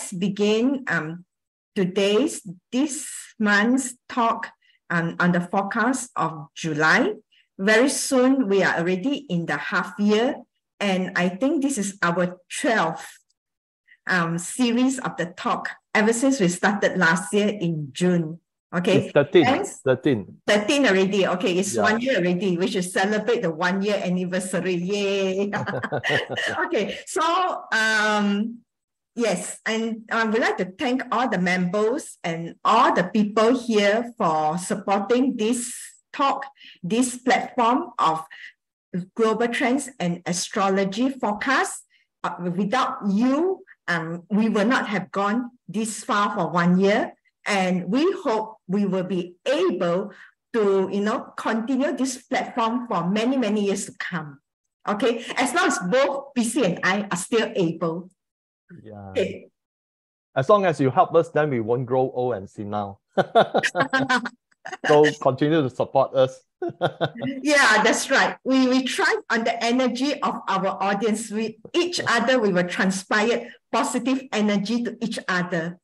let's begin this month's talk on the forecast of July. Very soon, we are already in the half year, and I think this is our 12th series of the talk ever since we started last year in June. Okay, it's 13 already. Okay, it's 1 year already. We should celebrate the 1 year anniversary. Yay! Okay, so yes, and I would like to thank all the members and all the people here for supporting this talk, this platform of global trends and astrology forecast. Without you, we will not have gone this far for 1 year. And we hope we will be able to, continue this platform for many, many years to come. Okay, as long as both PC and I are still able. Yeah. Okay. As long as you help us, then we won't grow old and senile. So continue to support us. Yeah, that's right. We thrive on the energy of our audience. We each other, we will transpire positive energy to each other.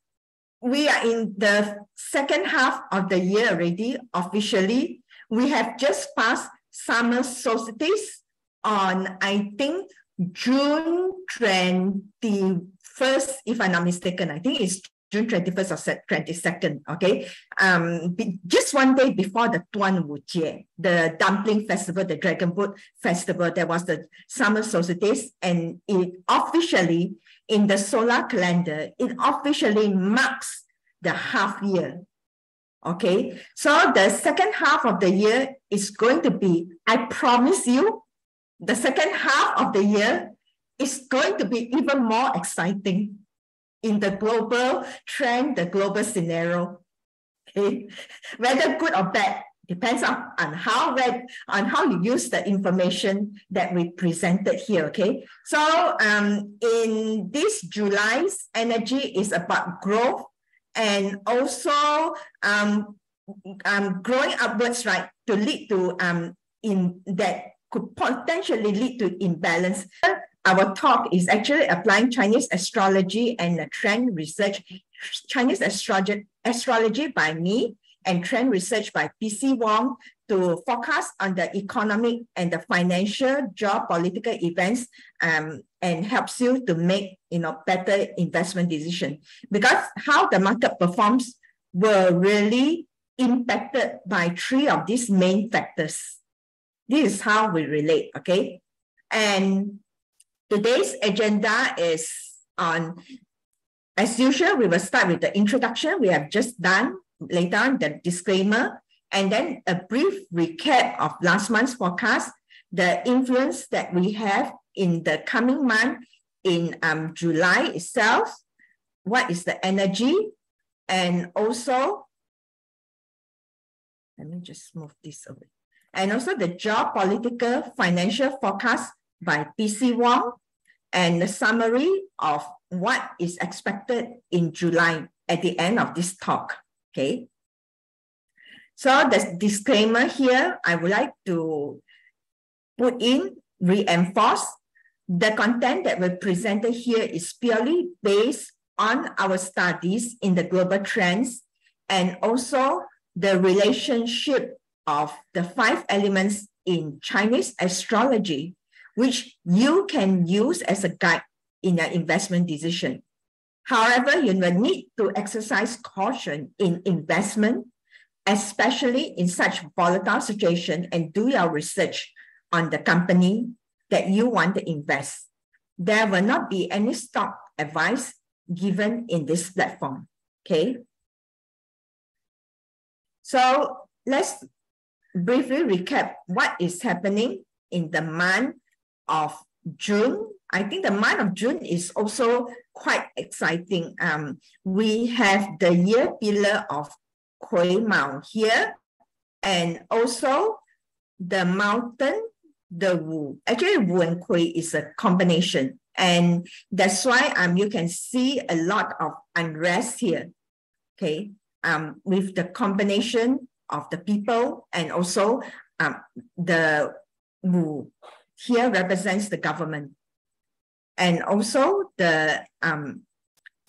We are in the second half of the year already, officially. We have just passed summer solstice on, I think, June 21st, if I'm not mistaken. I think it's June 21st or 22nd, okay? Just 1 day before the Tuan Wu Jie, the dumpling festival, the dragon boat festival, there was the summer solstice, and it officially, in the solar calendar, it officially marks the half year. Okay, so the second half of the year is going to be, I promise you, the second half of the year is going to be even more exciting in the global trend, the global scenario. Okay, whether good or bad depends on how you use the information that we presented here. Okay, so in this July's energy is about growth and also growing upwards, right, to lead to that could potentially lead to imbalance. Our talk is actually applying Chinese astrology and trend research, Chinese astrology by me and trend research by PC Wong to focus on the economic and the financial geopolitical events and helps you to make better investment decision, because how the market performs will really impacted by 3 of these main factors. This is how we relate, okay? And today's agenda is on, as usual, we will start with the introduction we have just done, later on the disclaimer, and then a brief recap of last month's forecast, the influence that we have in the coming month in July itself, what is the energy, and also, let me just move this away, and also the geopolitical financial forecast by PC Wong, and the summary of what is expected in July at the end of this talk, okay? So the disclaimer here, I would like to reinforce the content that we presented here is purely based on our studies in the global trends and also the relationship of the 5 elements in Chinese astrology, which you can use as a guide in your investment decision. However, you will need to exercise caution in investment, especially in such volatile situation, and do your research on the company that you want to invest. There will not be any stock advice given in this platform, okay? So let's briefly recap what is happening in the month of June. I think the month of June is also quite exciting. We have the year pillar of Kui Mao here, and also the mountain, the Wu. Actually, Wu and Kui is a combination, and that's why you can see a lot of unrest here. Okay, with the combination of the people, and also the Wu here represents the government, and also the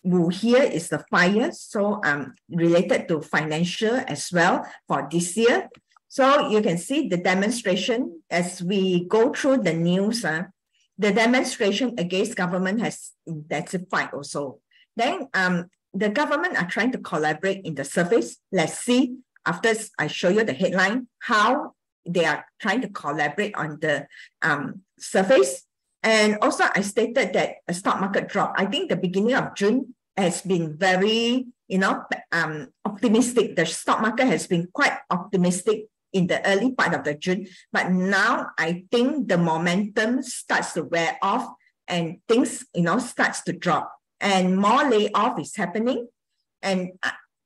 Wu here is the fire, so related to financial as well for this year. So you can see the demonstration as we go through the news. The demonstration against government has intensified also. Then the government are trying to collaborate in the surface. Let's see, after I show you the headline, how they are trying to collaborate on the surface. And also I stated that a stock market drop. I think the beginning of June has been very, optimistic. The stock market has been quite optimistic in the early part of the June, but now I think the momentum starts to wear off and things, starts to drop and more layoff is happening. And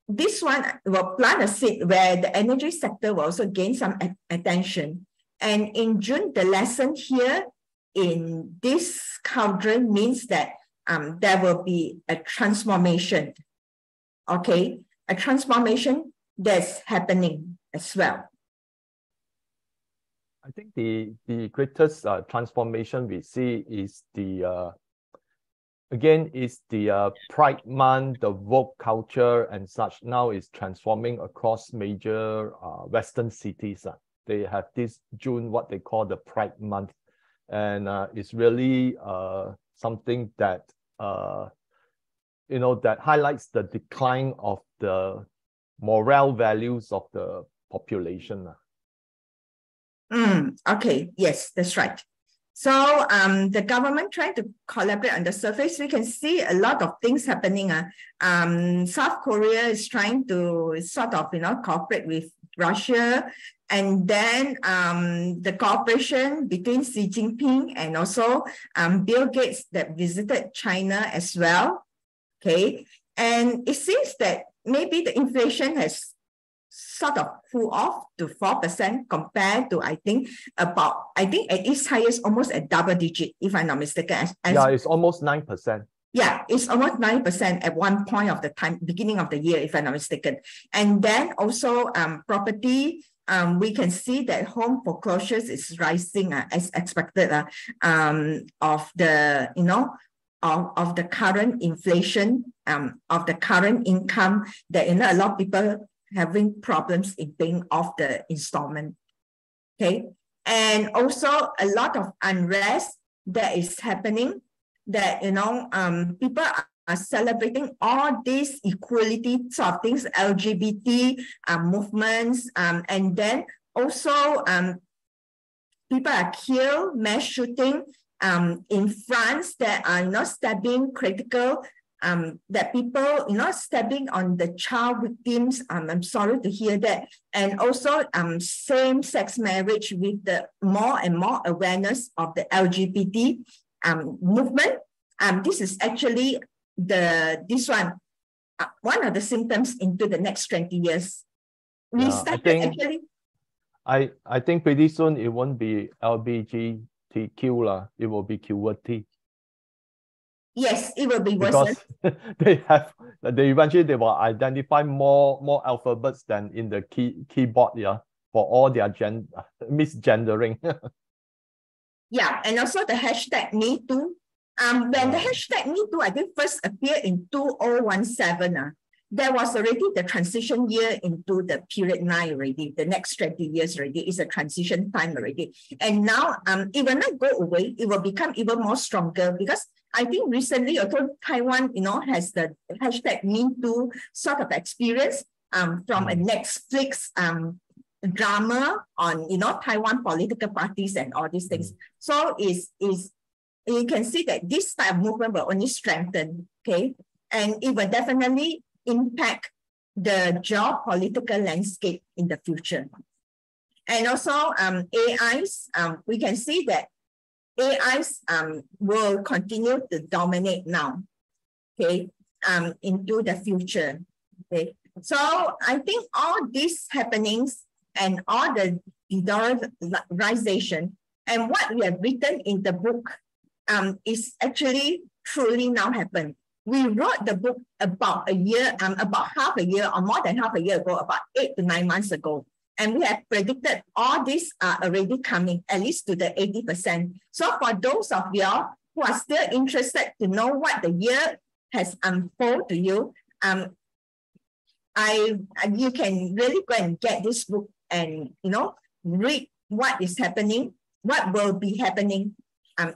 this one will plant a seed where the energy sector will also gain some attention. And in June, the lesson here in this cauldron means that there will be a transformation, okay? A transformation that's happening as well. I think the greatest transformation we see is the Pride Month, the woke culture and such now is transforming across major Western cities. They have this June, what they call the Pride Month. And it's really something that, that highlights the decline of the moral values of the population. Okay, yes, that's right. So the government trying to collaborate on the surface. We can see a lot of things happening. South Korea is trying to sort of, cooperate with Russia. And then the cooperation between Xi Jinping and also Bill Gates that visited China as well. Okay. And it seems that maybe the inflation has sort of cooled off to 4% compared to, I think at its highest, almost a double digit, if I'm not mistaken. Yeah, it's almost 9%. Yeah, it's almost 9% at one point of the time, beginning of the year, if I'm not mistaken. And then also property, we can see that home foreclosures is rising as expected of the, of the current inflation, of the current income that, a lot of people having problems in paying off the installment. Okay. And also a lot of unrest that is happening that, people are celebrating all these equality sort of things, LGBT movements, and then also people are killed, mass shooting in France that are stabbing critical, that people stabbing on the child victims. I'm sorry to hear that. And also same-sex marriage with the more and more awareness of the LGBT movement. This is actually one of the symptoms into the next 20 years. I think pretty soon it won't be LGBTQ, it will be QWERTY. Yes, it will be worse. Because they eventually will identify more alphabets than in the keyboard, for all their misgendering. Yeah, and also the hashtag #MeToo. When the hashtag #MeToo, I think first appeared in 2017, there was already the transition year into the period 9 already. The next 20 years already is a transition time already. And now it will not go away. It will become even more stronger because I think recently also Taiwan, has the hashtag #MeToo sort of experience from a Netflix drama on, Taiwan political parties and all these things. So you can see that this type of movement will only strengthen, okay? And it will definitely impact the geopolitical landscape in the future. And also AIs, we can see that AIs will continue to dominate now, okay, into the future, okay? So I think all these happenings and all the dollarization and what we have written in the book is actually truly now happened. We wrote the book about half a year or more than half a year ago, about 8 to 9 months ago. And we have predicted all these are already coming, at least to the 80%. So for those of you who are still interested to know what the year has unfolded to you, you can really go and get this book and read what is happening, what will be happening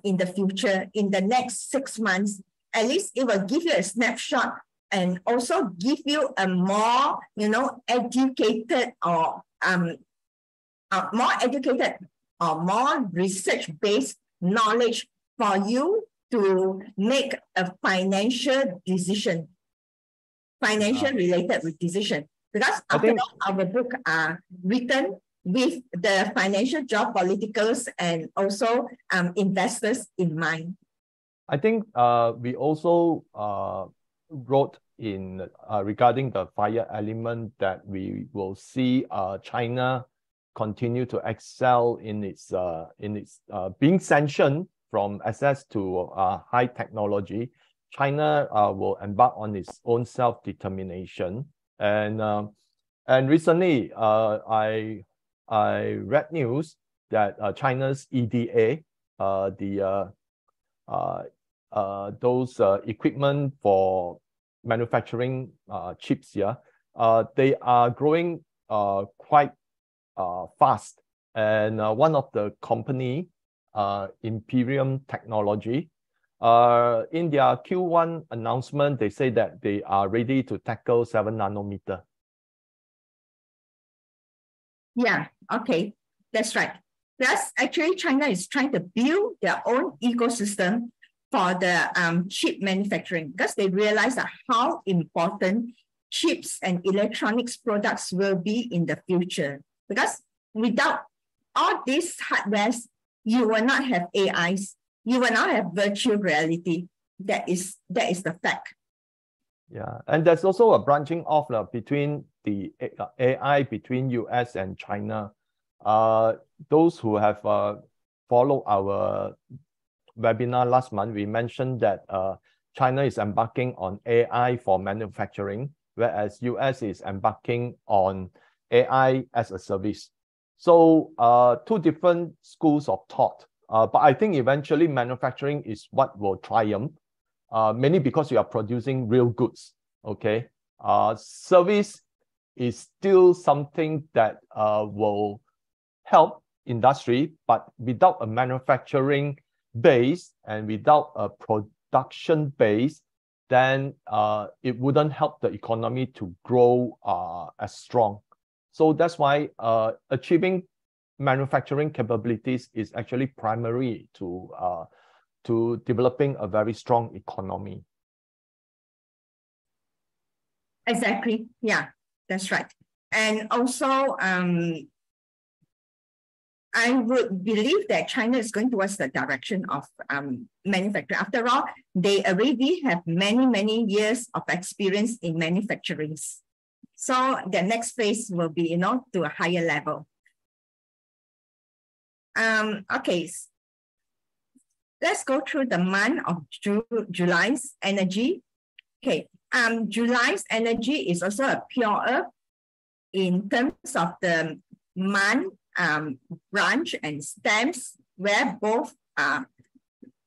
in the future, in the next 6 months. At least it will give you a snapshot and also give you a more educated or more research-based knowledge for you to make a financial decision, financial-related decision. Because after all, our book are written with the financial, geopoliticals, and also investors in mind. I think we also wrote in regarding the fire element that we will see China continue to excel in its being sanctioned from access to high technology. China will embark on its own self-determination, and recently I read news that China's EDA, those equipment for manufacturing chips here, they are growing quite fast, and one of the company, Imperium Technology, in their Q1 announcement, they say that they are ready to tackle 7 nanometer. Yeah, okay, that's right. Plus, actually, China is trying to build their own ecosystem for the chip manufacturing, because they realize that how important chips and electronics products will be in the future. Because without all these hardwares, you will not have AIs, you will not have virtual reality. That is the fact. Yeah, and there's also a branching off between the AI between US and China. Those who have followed our webinar last month, we mentioned that China is embarking on AI for manufacturing, whereas US is embarking on AI as a service. So 2 different schools of thought. But I think eventually manufacturing is what will triumph, mainly because you are producing real goods. Okay, service is still something that will help industry, but without a manufacturing base and without a production base, then it wouldn't help the economy to grow as strong. So that's why achieving manufacturing capabilities is actually primary to developing a very strong economy. Exactly. Yeah, that's right. And also, I would believe that China is going towards the direction of manufacturing. After all, they already have many, many years of experience in manufacturing. So the next phase will be, to a higher level. Okay, let's go through the month of July's energy. Okay, July's energy is also a pure earth in terms of the month, branch and stems, where both are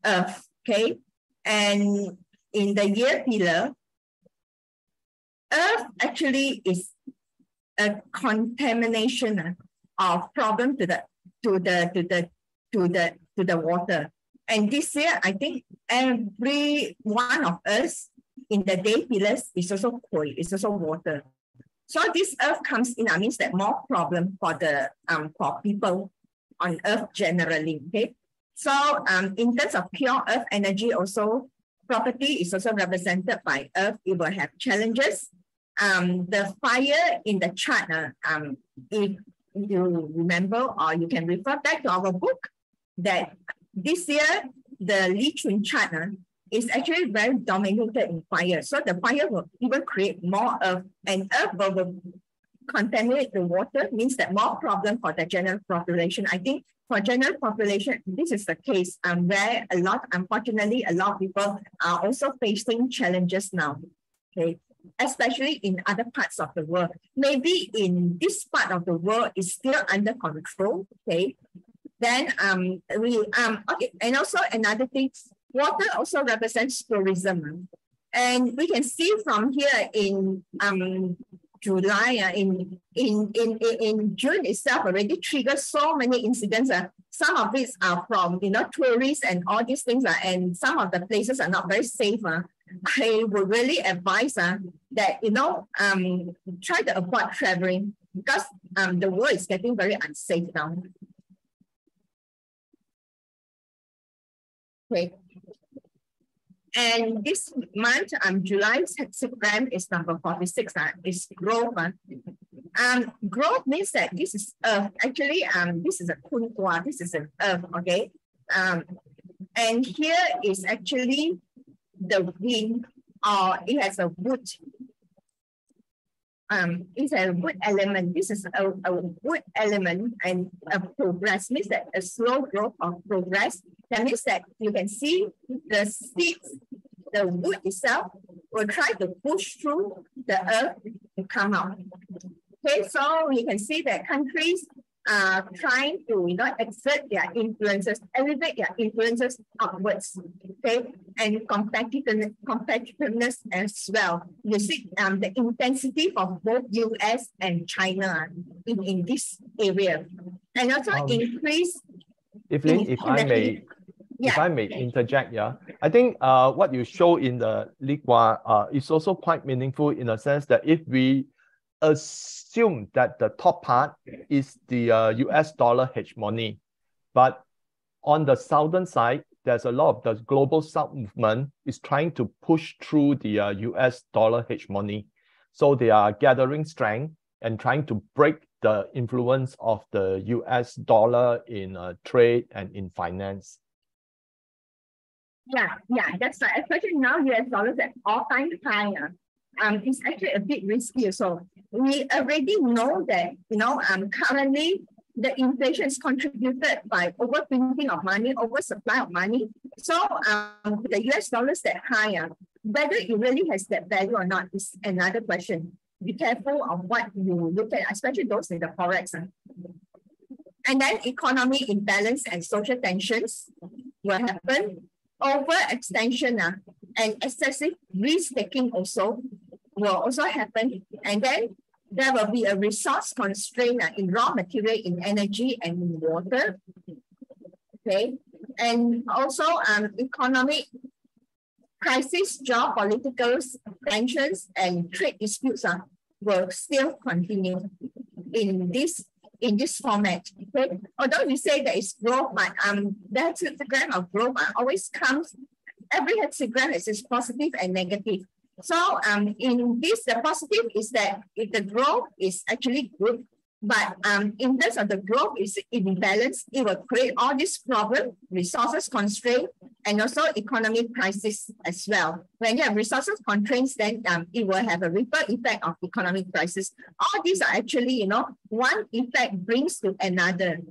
earth. Okay, and in the year pillar, earth actually is a contamination of problem to the water. And this year, I think every one of us in the day pillars is also koi, is also water. So this earth comes in, that means that more problem for the for people on earth generally. Okay. So in terms of pure earth energy, also property is also represented by earth. It will have challenges. The fire in the chart, if you remember, or you can refer back to our book, that this year the Li Chun chart is actually very dominated in fire. So the fire will even create more earth, and earth will contaminate the water, means that more problem for the general population. I think for general population, this is the case, where unfortunately, a lot of people are also facing challenges now. Okay, especially in other parts of the world. Maybe in this part of the world is still under control. Okay, then okay, and also another thing, water also represents tourism, And we can see from here in July, in June itself already triggered so many incidents. Some of these are from tourists and all these things, and some of the places are not very safe. I would really advise that try to avoid traveling, because the world is getting very unsafe now. Okay. And this month, July's hexagram is number 46. Is growth. Growth means that this is Earth. Actually, this is a kunhua. This is an Earth. Okay. And here is actually the wind, or it has a wood. It's a wood element. This is a wood element, and a progress means that a slow growth of progress. That means that you can see the seeds, the wood itself will try to push through the earth to come out. Okay, so you can see that countries are trying to exert their influences, elevate their influences upwards. Okay, and competitiveness as well. You see the intensity of both US and China in this area, and also increase. Evelyn, if I may interject, I think what you show in the Ligua is also quite meaningful, in a sense that if we assume that the top part is the US dollar hegemony, but on the southern side, there's a lot of the global south movement is trying to push through the US dollar hegemony. So they are gathering strength and trying to break the influence of the US dollar in trade and in finance. Yeah, that's right. Especially now, US dollars at all-time high. It's actually a bit risky. So we already know that currently the inflation is contributed by overprinting of money, oversupply of money. So the US dollars that high, whether it really has that value or not is another question. Be careful of what you look at, especially those in the forex. And then economic imbalance and social tensions will happen. Overextension and excessive risk-taking also will also happen. And then there will be a resource constraint in raw material, in energy, and in water. Okay. And also economic crisis, geopolitical tensions, and trade disputes will still continue in this format. Okay? Although we say there is growth, but the hexagram of growth always comes, every hexagram is positive and negative. So in this, the positive is that if the growth is actually good, but in terms of the growth is imbalance, it will create all these problems, resources constraint, and also economic crisis as well. When you have resources constraints, then it will have a ripple effect of economic crisis. All these are actually, one effect brings to another.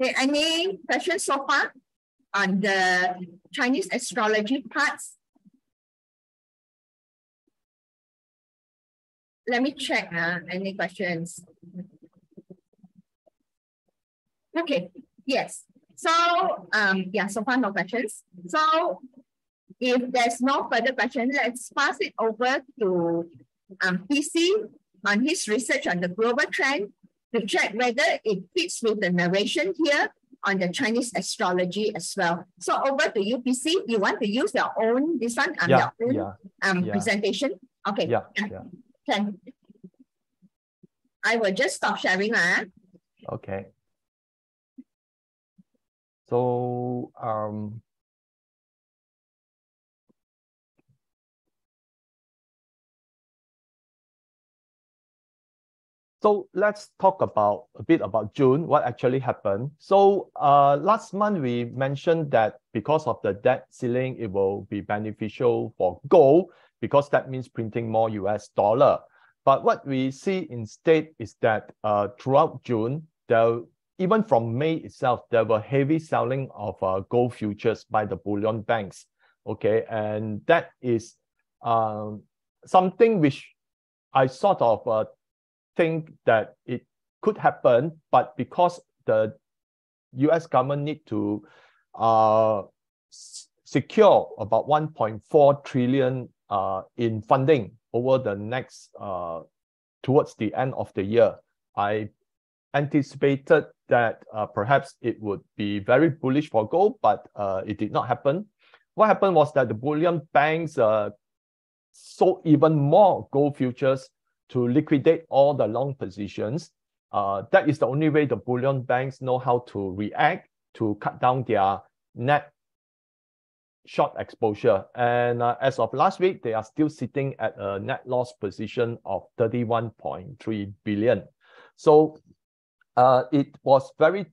Okay, any questions so far on the Chinese astrology parts? Let me check any questions. Okay, yes. So so far no questions. So if there's no further questions, let's pass it over to PC on his research on the global trend to check whether it fits with the narration here on the Chinese astrology as well. So over to you, PC. You want to use your own, this one, your own presentation? Okay. Can I will just stop sharing. Okay. So so let's talk a bit about June, what actually happened. So last month we mentioned that because of the debt ceiling, it will be beneficial for gold, because that means printing more US dollar. But what we see instead is that throughout June, even from May itself, there were heavy selling of gold futures by the bullion banks. Okay, and that is something which I sort of think that it could happen, but because the US government need to secure about 1.4 trillion in funding over the next towards the end of the year. I anticipated that perhaps it would be very bullish for gold, but it did not happen. What happened was that the bullion banks sold even more gold futures to liquidate all the long positions. That is the only way the bullion banks know how to react to cut down their net short exposure. And as of last week, they are still sitting at a net loss position of 31.3 billion. So it was very,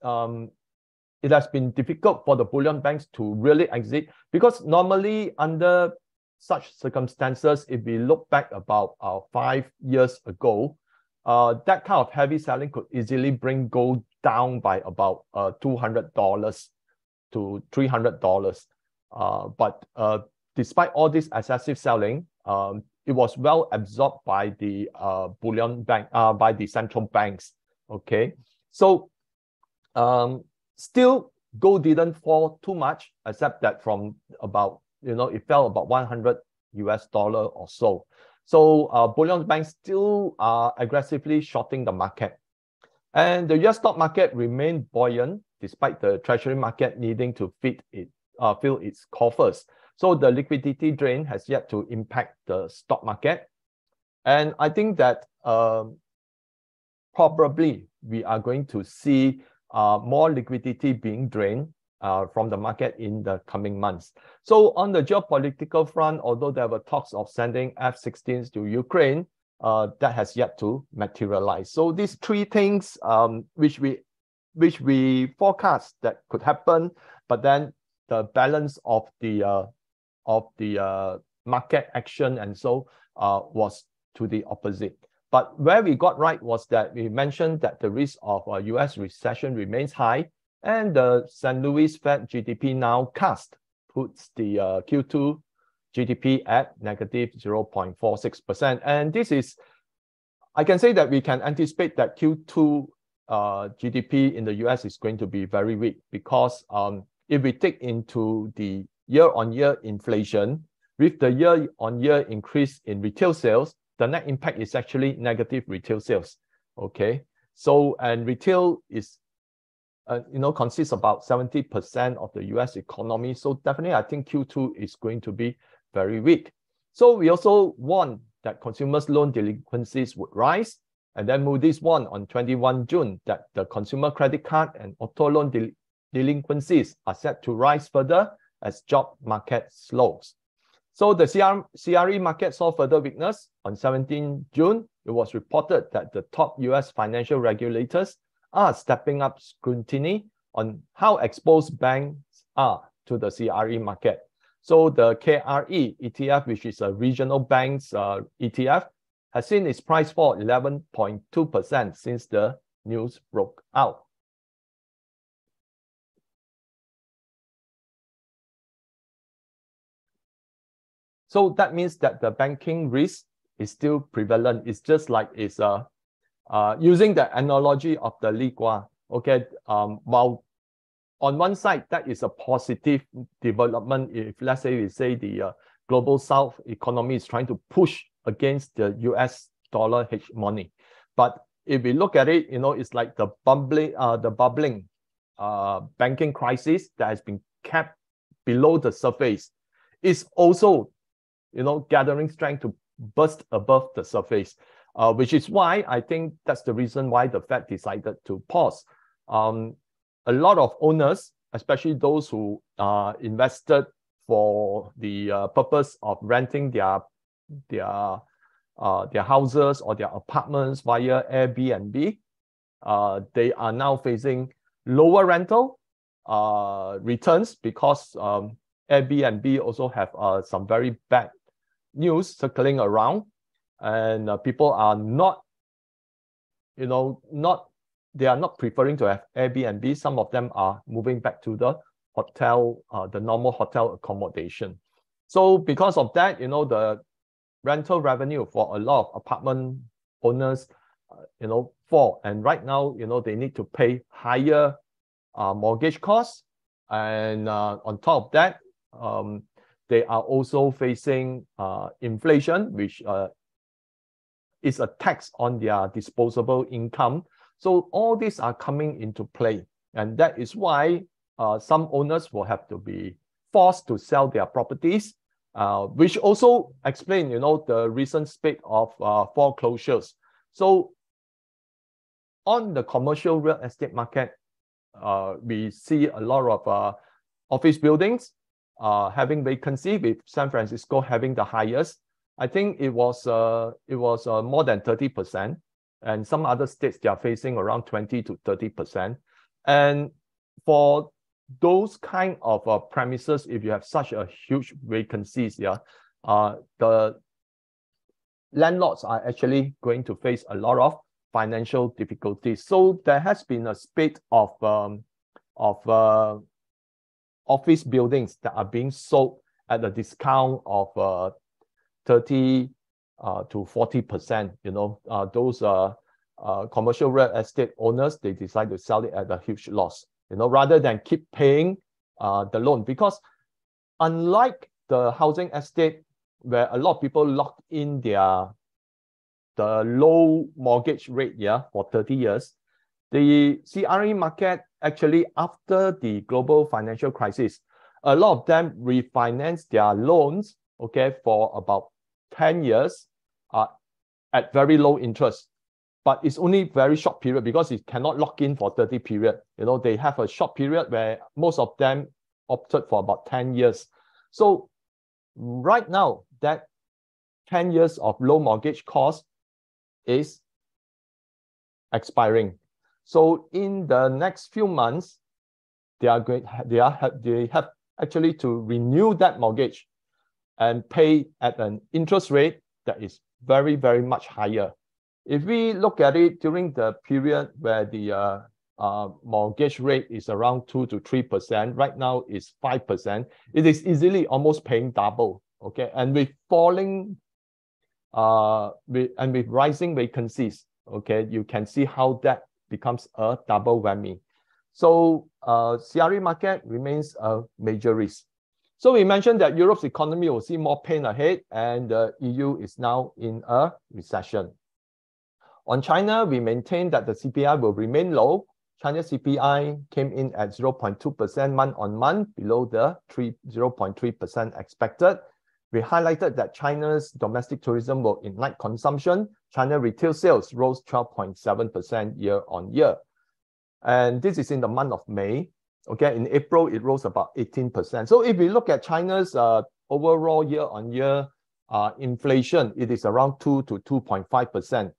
it has been difficult for the bullion banks to really exit, because normally under such circumstances, if we look back about 5 years ago, that kind of heavy selling could easily bring gold down by about $200 to $300. But despite all this excessive selling, it was well absorbed by the bullion bank, by the central banks. Okay, so still gold didn't fall too much, except that from about, it fell about $100 or so. So bullion banks still are aggressively shorting the market. And the US stock market remained buoyant despite the treasury market needing to fill its coffers. So the liquidity drain has yet to impact the stock market. And I think that probably we are going to see more liquidity being drained from the market in the coming months. So on the geopolitical front, although there were talks of sending F-16s to Ukraine, that has yet to materialize. So these three things which we forecast that could happen, but then the balance of the market action and so was to the opposite. But where we got right was that we mentioned that the risk of a US recession remains high, and the St. Louis Fed GDP nowcast puts the Q2 GDP at negative 0.46%. And this is, I can say that we can anticipate that Q2 GDP in the US is going to be very weak, because if we take into the year-on-year inflation, with the year-on-year increase in retail sales, the net impact is actually negative retail sales. Okay, so and retail is, consists about 70% of the US economy. So definitely, I think Q2 is going to be very weak. So we also warned that consumers' loan delinquencies would rise, and then Moody's warned on 21 June that the consumer credit card and auto loan delinquencies are set to rise further as job market slows. So the CRE market saw further weakness. On 17 June, it was reported that the top US financial regulators are stepping up scrutiny on how exposed banks are to the CRE market. So the KRE ETF, which is a regional banks ETF, has seen its price fall 11.2% since the news broke out. So that means that the banking risk is still prevalent. It's just like it's using the analogy of the Li Gua. Okay, while on one side that is a positive development, if let's say we say the global South economy is trying to push against the US dollar hegemony, but if we look at it, it's like the bubbling banking crisis that has been kept below the surface is also gathering strength to burst above the surface, which is why I think that's the reason why the Fed decided to pause. A lot of owners, especially those who invested for the purpose of renting their houses or their apartments via Airbnb, they are now facing lower rental returns, because Airbnb also have some very bad news circling around, and people are not, they are not preferring to have Airbnb. Some of them are moving back to the hotel, the normal hotel accommodation. So because of that, the rental revenue for a lot of apartment owners, fall. And right now, they need to pay higher mortgage costs. And on top of that, they are also facing inflation, which is a tax on their disposable income. So all these are coming into play. And that is why some owners will have to be forced to sell their properties, which also explain, the recent spate of foreclosures. So on the commercial real estate market, we see a lot of office buildings having vacancy, with San Francisco having the highest. I think it was more than 30%, and some other states they are facing around 20 to 30%. And for those kind of premises, if you have such a huge vacancies, the landlords are actually going to face a lot of financial difficulties. So there has been a spate of office buildings that are being sold at a discount of 30 to 40%. Those commercial real estate owners, they decide to sell it at a huge loss, rather than keep paying the loan. Because unlike the housing estate, where a lot of people lock in the low mortgage rate for 30 years, the CRE market actually, after the global financial crisis, a lot of them refinance their loans, for about 10 years at very low interest. But it's only very short period, because it cannot lock in for 30 period. They have a short period where most of them opted for about 10 years. So right now, that 10 years of low mortgage cost is expiring. So in the next few months, they have actually to renew that mortgage and pay at an interest rate that is very, very much higher. If we look at it during the period where the mortgage rate is around 2 to 3%, right now is 5%, it is easily almost paying double. And with falling with rising vacancies, you can see how that becomes a double whammy. So CRE market remains a major risk. So we mentioned that Europe's economy will see more pain ahead, and the EU is now in a recession. On China, we maintain that the CPI will remain low. China's CPI came in at 0.2% month-on-month, below the 0.3% expected. We highlighted that China's domestic tourism will ignite consumption. China retail sales rose 12.7% year-on-year. And this is in the month of May. In April, it rose about 18%. So if we look at China's overall year-on-year inflation, it is around 2 to 2.5%.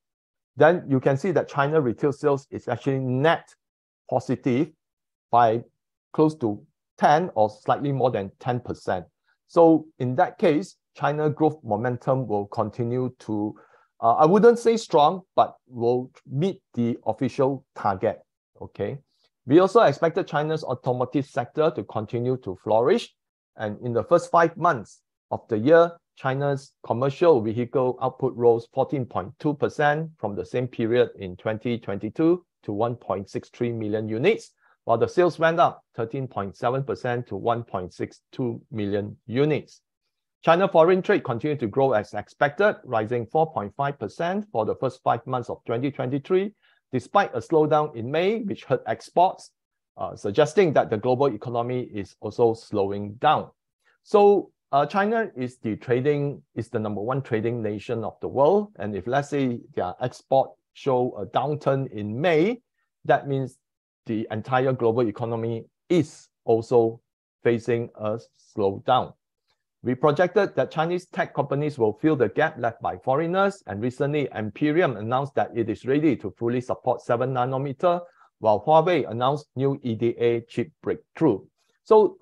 Then you can see that China retail sales is actually net positive by close to 10 or slightly more than 10%. So in that case, China growth momentum will continue to, I wouldn't say strong, but will meet the official target. We also expected China's automotive sector to continue to flourish. And in the first 5 months of the year, China's commercial vehicle output rose 14.2% from the same period in 2022 to 1.63 million units, while the sales went up 13.7% to 1.62 million units. China foreign trade continued to grow as expected, rising 4.5% for the first 5 months of 2023, despite a slowdown in May, which hurt exports, suggesting that the global economy is also slowing down. So China is the number 1 trading nation of the world. And if, let's say, their export show a downturn in May, that means the entire global economy is also facing a slowdown. We projected that Chinese tech companies will fill the gap left by foreigners, and recently Imperium announced that it is ready to fully support 7 nanometer, while Huawei announced new EDA chip breakthrough. So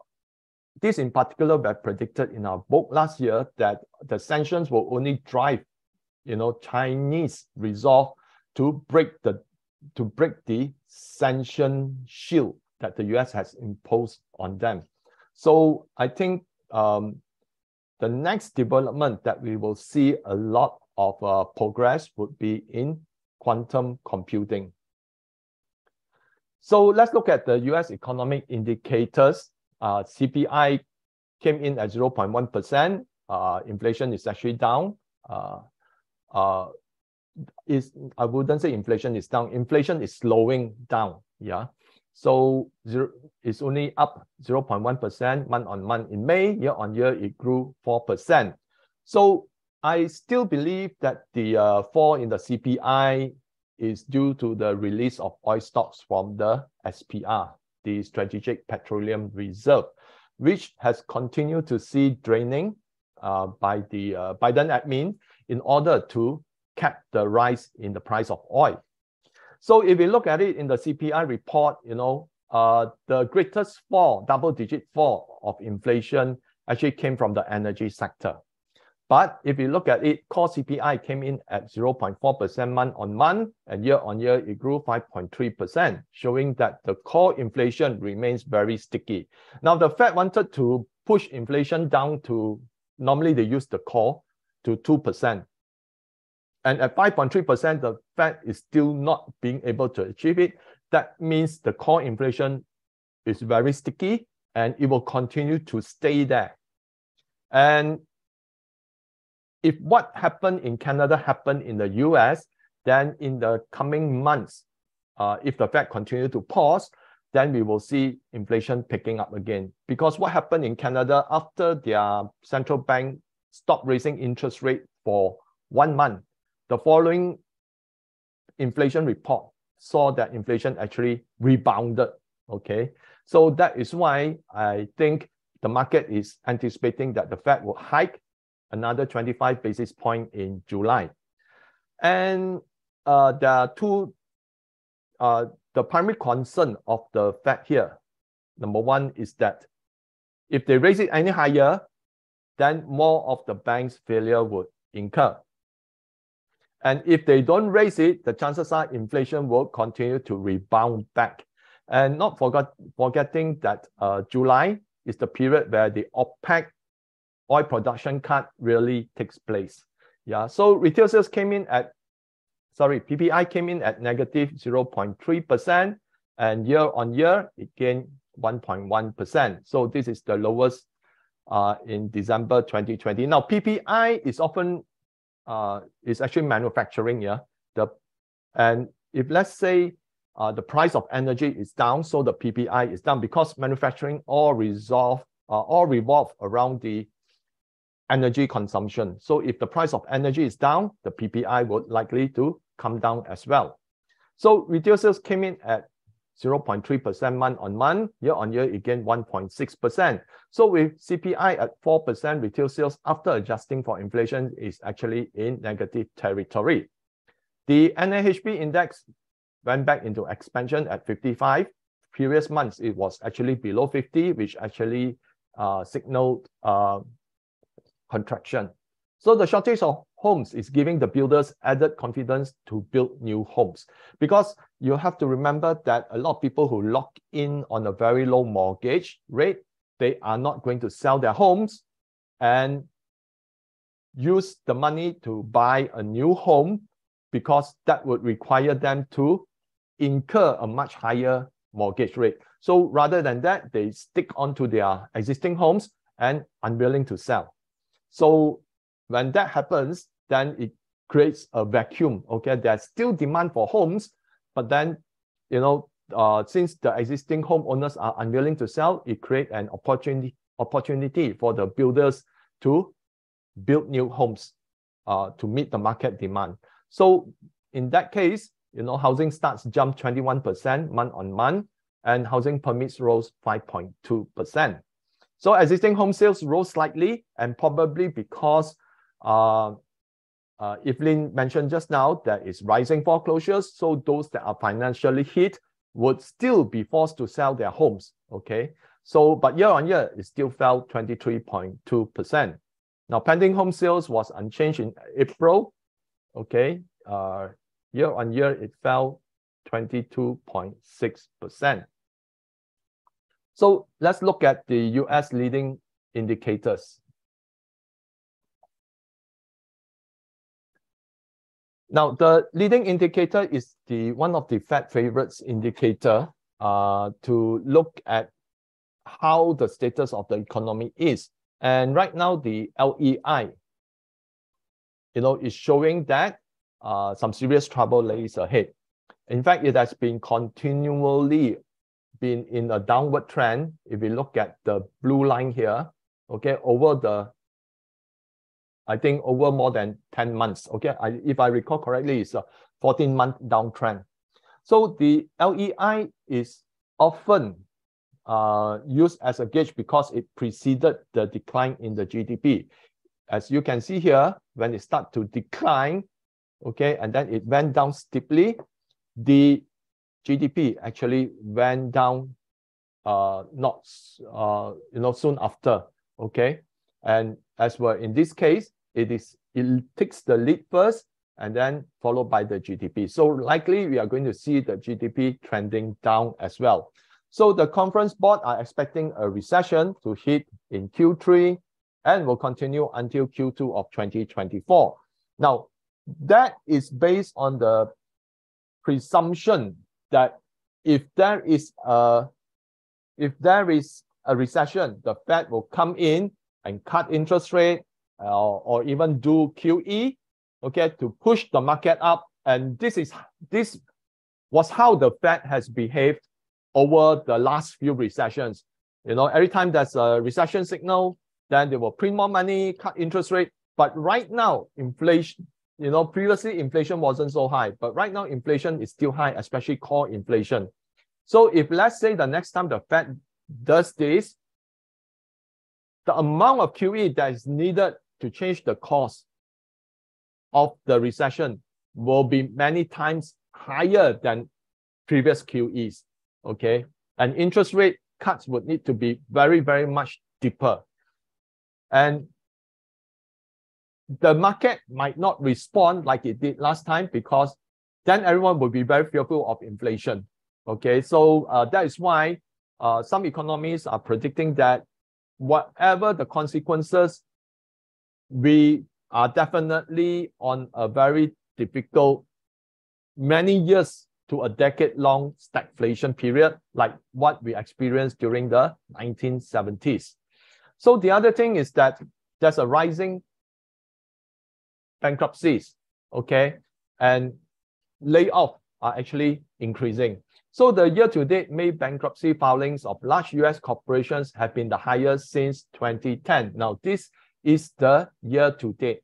this in particular were predicted in our book last year, that the sanctions will only drive Chinese resolve to break the sanction shield that the US has imposed on them. So I think the next development that we will see a lot of progress would be in quantum computing. So let's look at the US economic indicators. CPI came in at 0.1%. Inflation is actually down. I wouldn't say inflation is down. Inflation is slowing down. Yeah. So it's only up 0.1% month-on-month in May. Year-on-year, it grew 4%. So I still believe that the fall in the CPI is due to the release of oil stocks from the SPR, the Strategic Petroleum Reserve, which has continued to see draining by the Biden admin in order to cap the rise in the price of oil. So if we look at it in the CPI report, the greatest fall, double-digit fall of inflation actually came from the energy sector. But if you look at it, core CPI came in at 0.4% month-on-month, and year-on-year it grew 5.3%, showing that the core inflation remains very sticky. Now, the Fed wanted to push inflation down to, normally they use the core, to 2%. And at 5.3%, the Fed is still not being able to achieve it. That means the core inflation is very sticky, and it will continue to stay there. And if what happened in Canada happened in the US, then in the coming months, if the Fed continue to pause, then we will see inflation picking up again. Because what happened in Canada after their central bank stopped raising interest rate for 1 month, the following inflation report saw that inflation actually rebounded. Okay, so that is why I think the market is anticipating that the Fed will hike another 25 basis points in July. And there are two, the primary concern of the Fed here. Number one is that if they raise it any higher, then more of the bank's failure would incur. And if they don't raise it, the chances are inflation will continue to rebound back. And not forgetting that July is the period where the OPEC oil production cut really takes place. Yeah, so retail sales came in at, PPI came in at negative 0.3%, and year-on-year, it gained 1.1%. So this is the lowest in December 2020. Now, PPI is often, is actually manufacturing, yeah. And if let's say the price of energy is down, so the PPI is down because manufacturing all revolve around the energy consumption. So if the price of energy is down, the PPI would likely to come down as well. So retail sales came in at 0.3% month-on-month. Year-on-year, it gained 1.6%. So with CPI at 4%, retail sales after adjusting for inflation is actually in negative territory. The NAHB index went back into expansion at 55. Previous months, it was actually below 50, which actually signaled contraction. So the shortage of homes is giving the builders added confidence to build new homes, because you have to remember that a lot of people who lock in on a very low mortgage rate, they are not going to sell their homes and use the money to buy a new home, because that would require them to incur a much higher mortgage rate. So rather than that, they stick onto their existing homes and unwilling to sell. So when that happens, then it creates a vacuum. Okay, there's still demand for homes, but then, since the existing homeowners are unwilling to sell, it creates an opportunity for the builders to build new homes to meet the market demand. So in that case, housing starts jumped 21% month-on-month, and housing permits rose 5.2%. So existing home sales rose slightly, and probably because Evelyn mentioned just now, there is rising foreclosures. So those that are financially hit would still be forced to sell their homes. Okay. So, but year-on-year, it still fell 23.2%. Now, pending home sales was unchanged in April. Okay. Year-on-year, it fell 22.6%. So let's look at the US leading indicators. Now, the leading indicator is one of the Fed favorites indicator to look at how the status of the economy is. And right now, the LEI, is showing that some serious trouble lays ahead. In fact, it has been continually been in a downward trend. If we look at the blue line here, okay, I think over more than 10 months, okay, if I recall correctly, it's a 14-month downtrend. So the LEI is often used as a gauge because it preceded the decline in the GDP. As you can see here, when it started to decline, okay, and then it went down steeply, the GDP actually went down soon after, okay. And as well in this case, it takes the lead first and then followed by the GDP. So likely we are going to see the GDP trending down as well. So the Conference Board are expecting a recession to hit in Q3 and will continue until Q2 of 2024. Now, that is based on the presumption that if there is a recession, the Fed will come in and cut interest rate or even do QE, okay, to push the market up. And this was how the Fed has behaved over the last few recessions. Every time there's a recession signal, then they will print more money, cut interest rate. But right now, inflation, previously inflation wasn't so high, but right now inflation is still high, especially core inflation. So if let's say the next time the Fed does this, the amount of QE that is needed to change the course of the recession will be many times higher than previous QEs, okay? And interest rate cuts would need to be very, very much deeper. And the market might not respond like it did last time because then everyone will be very fearful of inflation, okay? So that is why some economists are predicting that whatever the consequences, we are definitely on a very difficult, many years to a decade-long stagflation period, like what we experienced during the 1970s. So the other thing is that there's a rising bankruptcies, okay, and layoffs are actually increasing. So the year-to-date May bankruptcy filings of large US corporations have been the highest since 2010. Now, this is the year-to-date.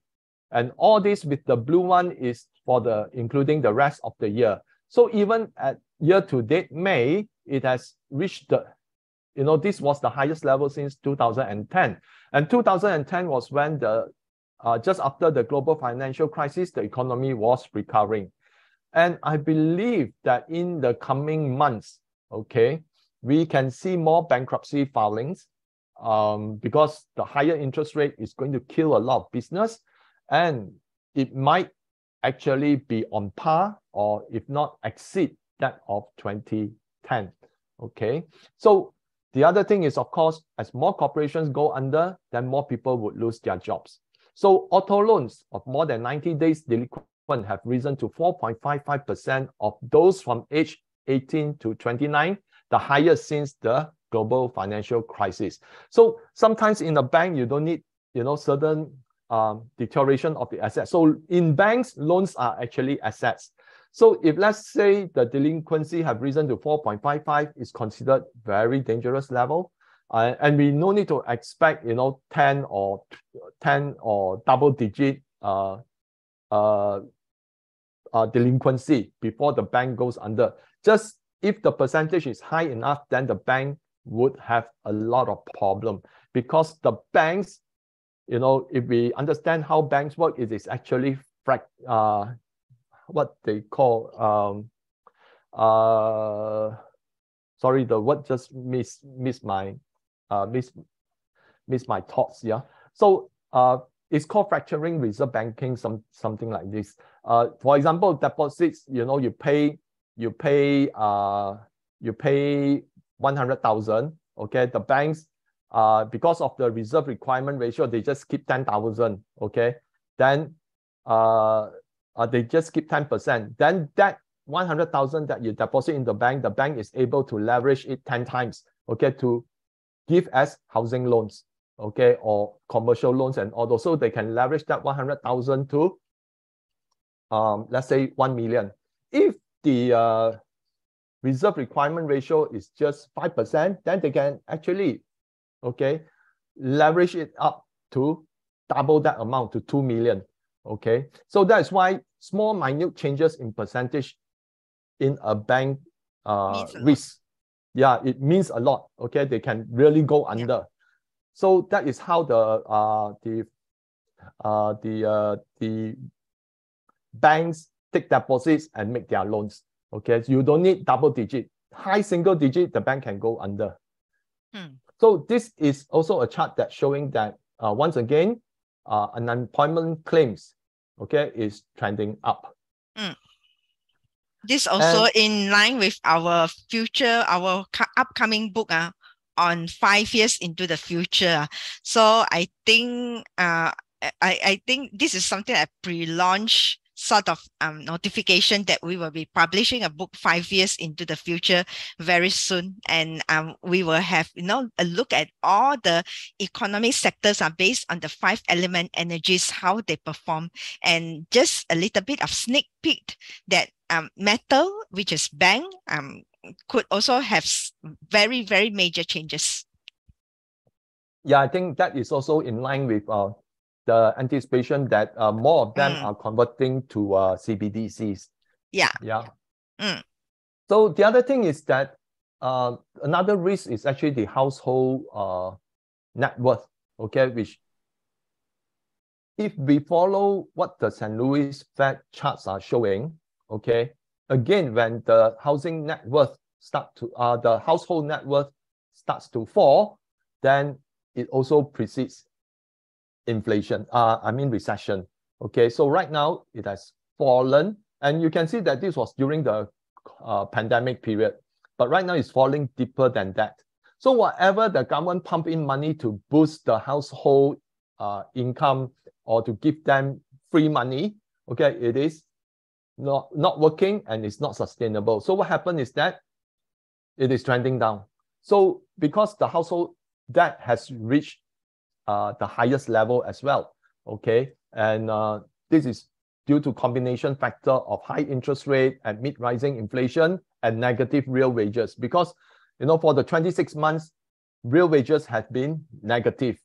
And all this with the blue one is for including the rest of the year. So even at year-to-date May, it has reached this was the highest level since 2010. And 2010 was when just after the global financial crisis, the economy was recovering. And I believe that in the coming months, okay, we can see more bankruptcy filings because the higher interest rate is going to kill a lot of business, and it might actually be on par or if not exceed that of 2010, okay? So the other thing is, of course, as more corporations go under, then more people would lose their jobs. So auto loans of more than 90 days delinquent have risen to 4.55% of those from age 18 to 29, the highest since the global financial crisis. So sometimes in a bank, you don't need, certain deterioration of the assets. So in banks, loans are actually assets. So if let's say the delinquency have risen to 4.55, is considered very dangerous level. And we no need to expect, 10 or double digit delinquency before the bank goes under. Just if the percentage is high enough, then the bank would have a lot of problem, because the banks, if we understand how banks work, it is actually what they call sorry, the word just miss my thoughts. Yeah. So it's called fracturing reserve banking, something like this. For example, deposits, you pay 100,000. Okay, the banks, because of the reserve requirement ratio, they just keep 10,000. Okay, then they just keep 10%. Then that 100,000 that you deposit in the bank is able to leverage it 10 times. Okay, to give as housing loans, okay, or commercial loans and all those. So they can leverage that 100,000 to, let's say 1 million. If the reserve requirement ratio is just 5%, then they can actually, okay, leverage it up to double that amount to 2 million. Okay, so that's why small minute changes in percentage in a bank risk, yeah, it means a lot. Okay, they can really go under. Yeah. So that is how the banks take deposits and make their loans. Okay, so you don't need double digit, high single digit, the bank can go under. So this is also a chart that's showing that once again, unemployment claims, okay, is trending up. This also in line with our upcoming book on 5 years into the future. So I think I think this is something I pre-launch sort of notification that we will be publishing a book 5 years into the future very soon, and we will have a look at all the economic sectors are based on the 5 element energies, how they perform, and just a little bit of sneak peek that metal, which is bank, could also have very, very major changes. Yeah, I think that is also in line with the anticipation that more of them are converting to CBDCs. Yeah. Yeah. So the other thing is that another risk is actually the household net worth, okay, which if we follow what the St. Louis Fed charts are showing, okay, again, when the housing net worth the household net worth starts to fall, then it also precedes inflation, recession. Okay, so right now it has fallen, and you can see that this was during the pandemic period, but right now it's falling deeper than that. So whatever the government pump in money to boost the household income or to give them free money, okay, it is not working and it's not sustainable. So what happened is that it is trending down. So because the household debt has reached the highest level as well, okay, and this is due to combination factor of high interest rate and mid rising inflation and negative real wages, because for the 26 months real wages have been negative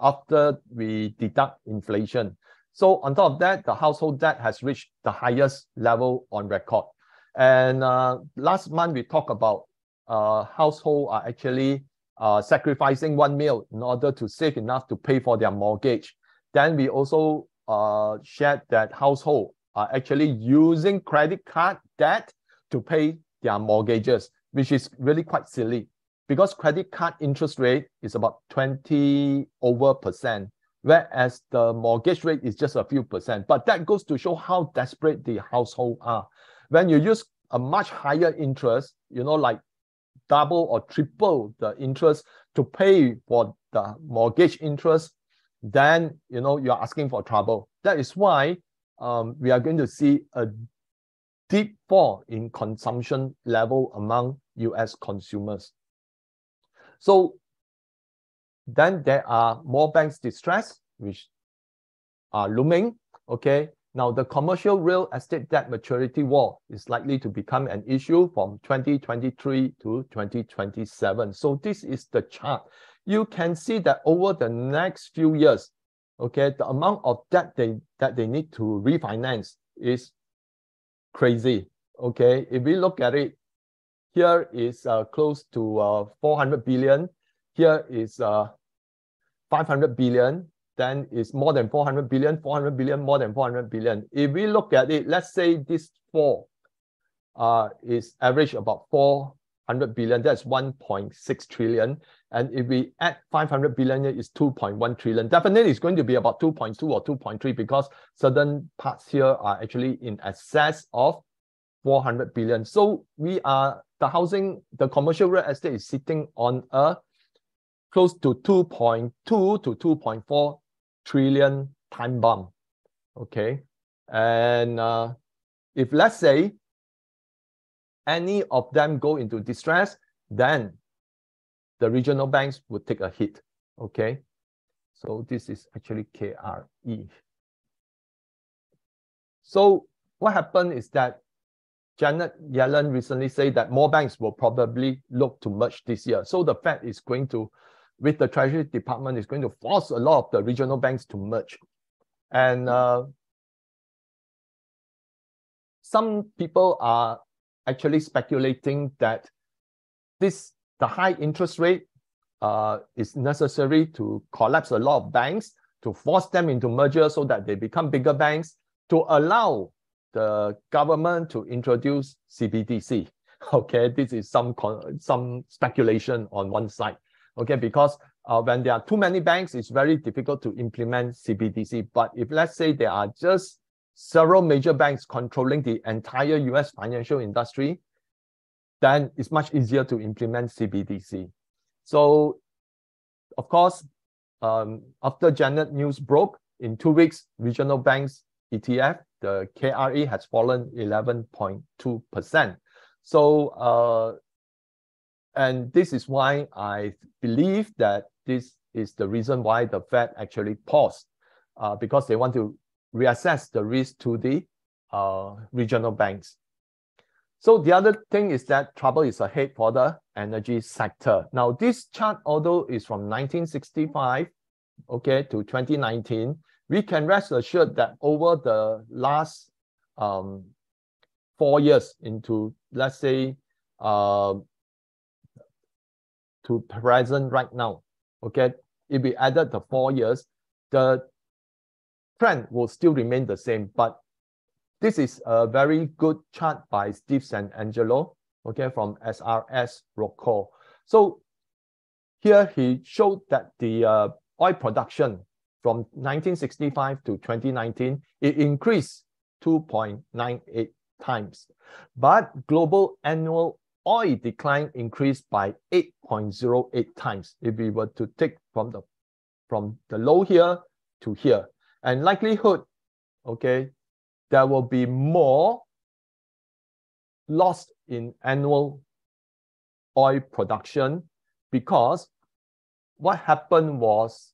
after we deduct inflation. So on top of that, the household debt has reached the highest level on record. And last month we talked about household are actually sacrificing 1 meal in order to save enough to pay for their mortgage. Then we also shared that household are actually using credit card debt to pay their mortgages, which is really quite silly because credit card interest rate is about 20%, whereas the mortgage rate is just a few percent. But that goes to show how desperate the household are. When you use a much higher interest, like double or triple the interest to pay for the mortgage interest, then you're asking for trouble. That is why we are going to see a deep fall in consumption level among US consumers. So then there are more banks distress which are looming. Okay, now the commercial real estate debt maturity wall is likely to become an issue from 2023 to 2027. So this is the chart. You can see that over the next few years, okay, the amount of debt that they need to refinance is crazy. Okay, if we look at it, here is close to 400 billion. Here is 500 billion. Then it's more than 400 billion, 400 billion, more than 400 billion. If we look at it, let's say this four is average about 400 billion, that's 1.6 trillion. And if we add 500 billion, it's 2.1 trillion. Definitely it's going to be about 2.2 or 2.3 because certain parts here are actually in excess of 400 billion. So the commercial real estate is sitting on a close to 2.2 to 2.4 trillion time bomb. Okay, and if let's say any of them go into distress, then the regional banks would take a hit. Okay, so this is actually KRE. So what happened is that Janet Yellen recently said that more banks will probably look to merge this year. So the Fed is going to, with the Treasury Department, is going to force a lot of the regional banks to merge. And some people are actually speculating that the high interest rate is necessary to collapse a lot of banks, to force them into merger so that they become bigger banks, to allow the government to introduce CBDC. Okay, this is some speculation on one side. Okay, because when there are too many banks, it's very difficult to implement CBDC. But if let's say there are just several major banks controlling the entire US financial industry, then it's much easier to implement CBDC. So, of course, after Janet news broke, in 2 weeks, regional banks ETF, the KRE has fallen 11.2%. So, and this is why I believe that this is the reason why the Fed actually paused, because they want to reassess the risk to the regional banks. So the other thing is that trouble is ahead for the energy sector. Now, this chart, although is from 1965, okay, to 2019, we can rest assured that over the last 4 years into, let's say, to present right now, okay, if we added the 4 years, the trend will still remain the same. But this is a very good chart by Steve Santangelo, okay, from SRS Rocco. So here he showed that the oil production from 1965 to 2019, it increased 2.98 times. But global annual oil decline increased by 8.08 times if we were to take from the low here to here. And likelihood, okay, there will be more lost in annual oil production, because what happened was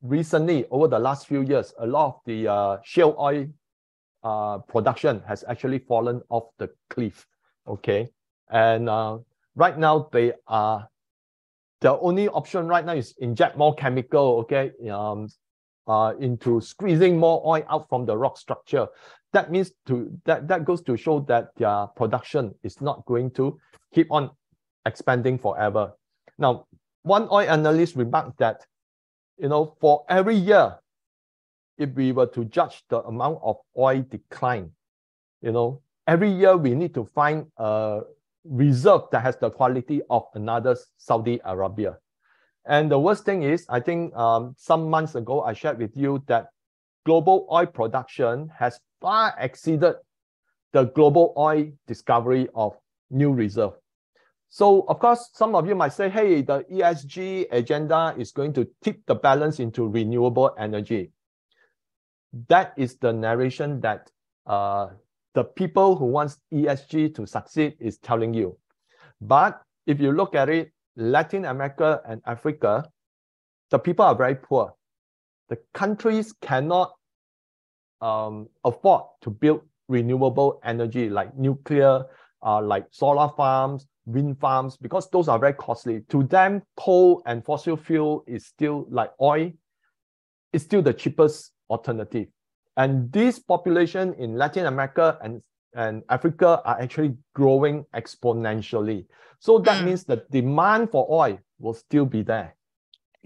recently, over the last few years, a lot of the shale oil production has actually fallen off the cliff, okay? And right now, the only option right now is inject more chemical, okay, into squeezing more oil out from the rock structure. That means that goes to show that their production is not going to keep on expanding forever. Now, one oil analyst remarked that, you know, for every year, if we were to judge the amount of oil decline, you know, every year we need to find a reserve that has the quality of another Saudi Arabia. And the worst thing is, I think some months ago, I shared with you that global oil production has far exceeded the global oil discovery of new reserve. So, of course, some of you might say, hey, the ESG agenda is going to tip the balance into renewable energy. That is the narration that the people who want ESG to succeed is telling you. But if you look at it, Latin America and Africa, the people are very poor. The countries cannot afford to build renewable energy like nuclear, like solar farms, wind farms, because those are very costly. To them, coal and fossil fuel is still like oil, it's still the cheapest alternative. And this population in Latin America and Africa are actually growing exponentially. So that means the demand for oil will still be there.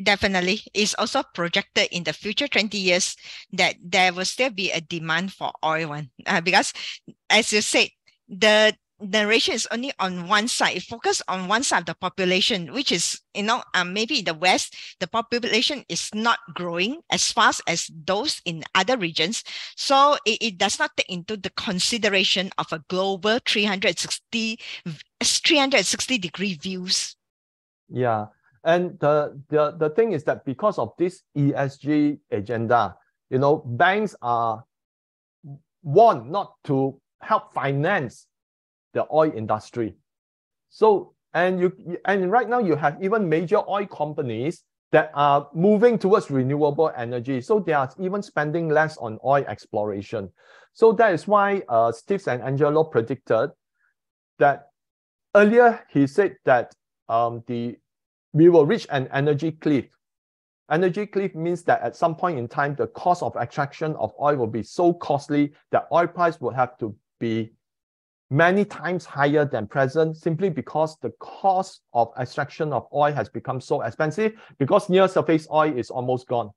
Definitely. It's also projected in the future 20 years that there will still be a demand for oil because, as you said, the narration is only on one side. It focuses on one side of the population, which is, maybe in the West, the population is not growing as fast as those in other regions. So it does not take into the consideration of a global 360 degree views. Yeah. And the thing is that because of this ESG agenda, banks are warned not to help finance the oil industry. So And right now you have even major oil companies that are moving towards renewable energy. So they are even spending less on oil exploration. So that is why Steve and Angelo predicted that earlier. He said that we will reach an energy cliff. Energy cliff means that at some point in time, the cost of extraction of oil will be so costly that oil price will have to be many times higher than present, simply because the cost of extraction of oil has become so expensive, because near surface oil is almost gone.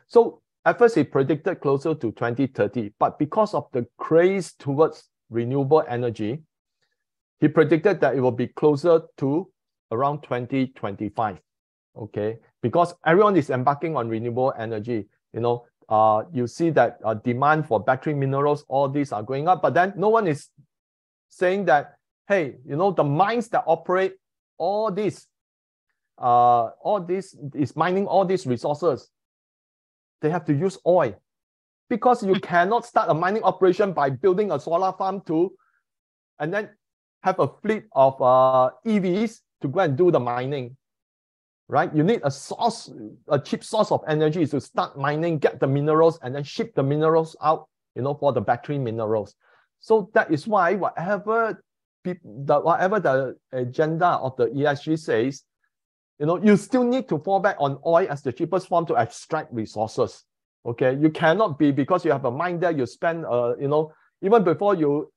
So at first he predicted closer to 2030, but because of the craze towards renewable energy, he predicted that it will be closer to around 2025. Okay, because everyone is embarking on renewable energy. You see that demand for battery minerals, all these are going up, but then no one is saying that, hey, the mines that operate all this is mining all these resources. They have to use oil, because you cannot start a mining operation by building a solar farm and then have a fleet of EVs to go and do the mining. Right? You need a cheap source of energy to start mining, get the minerals, and then ship the minerals out, for the battery minerals. So that is why whatever the agenda of the ESG says, you still need to fall back on oil as the cheapest form to extract resources. Okay, you cannot be, because you have a mine there, you spend even before you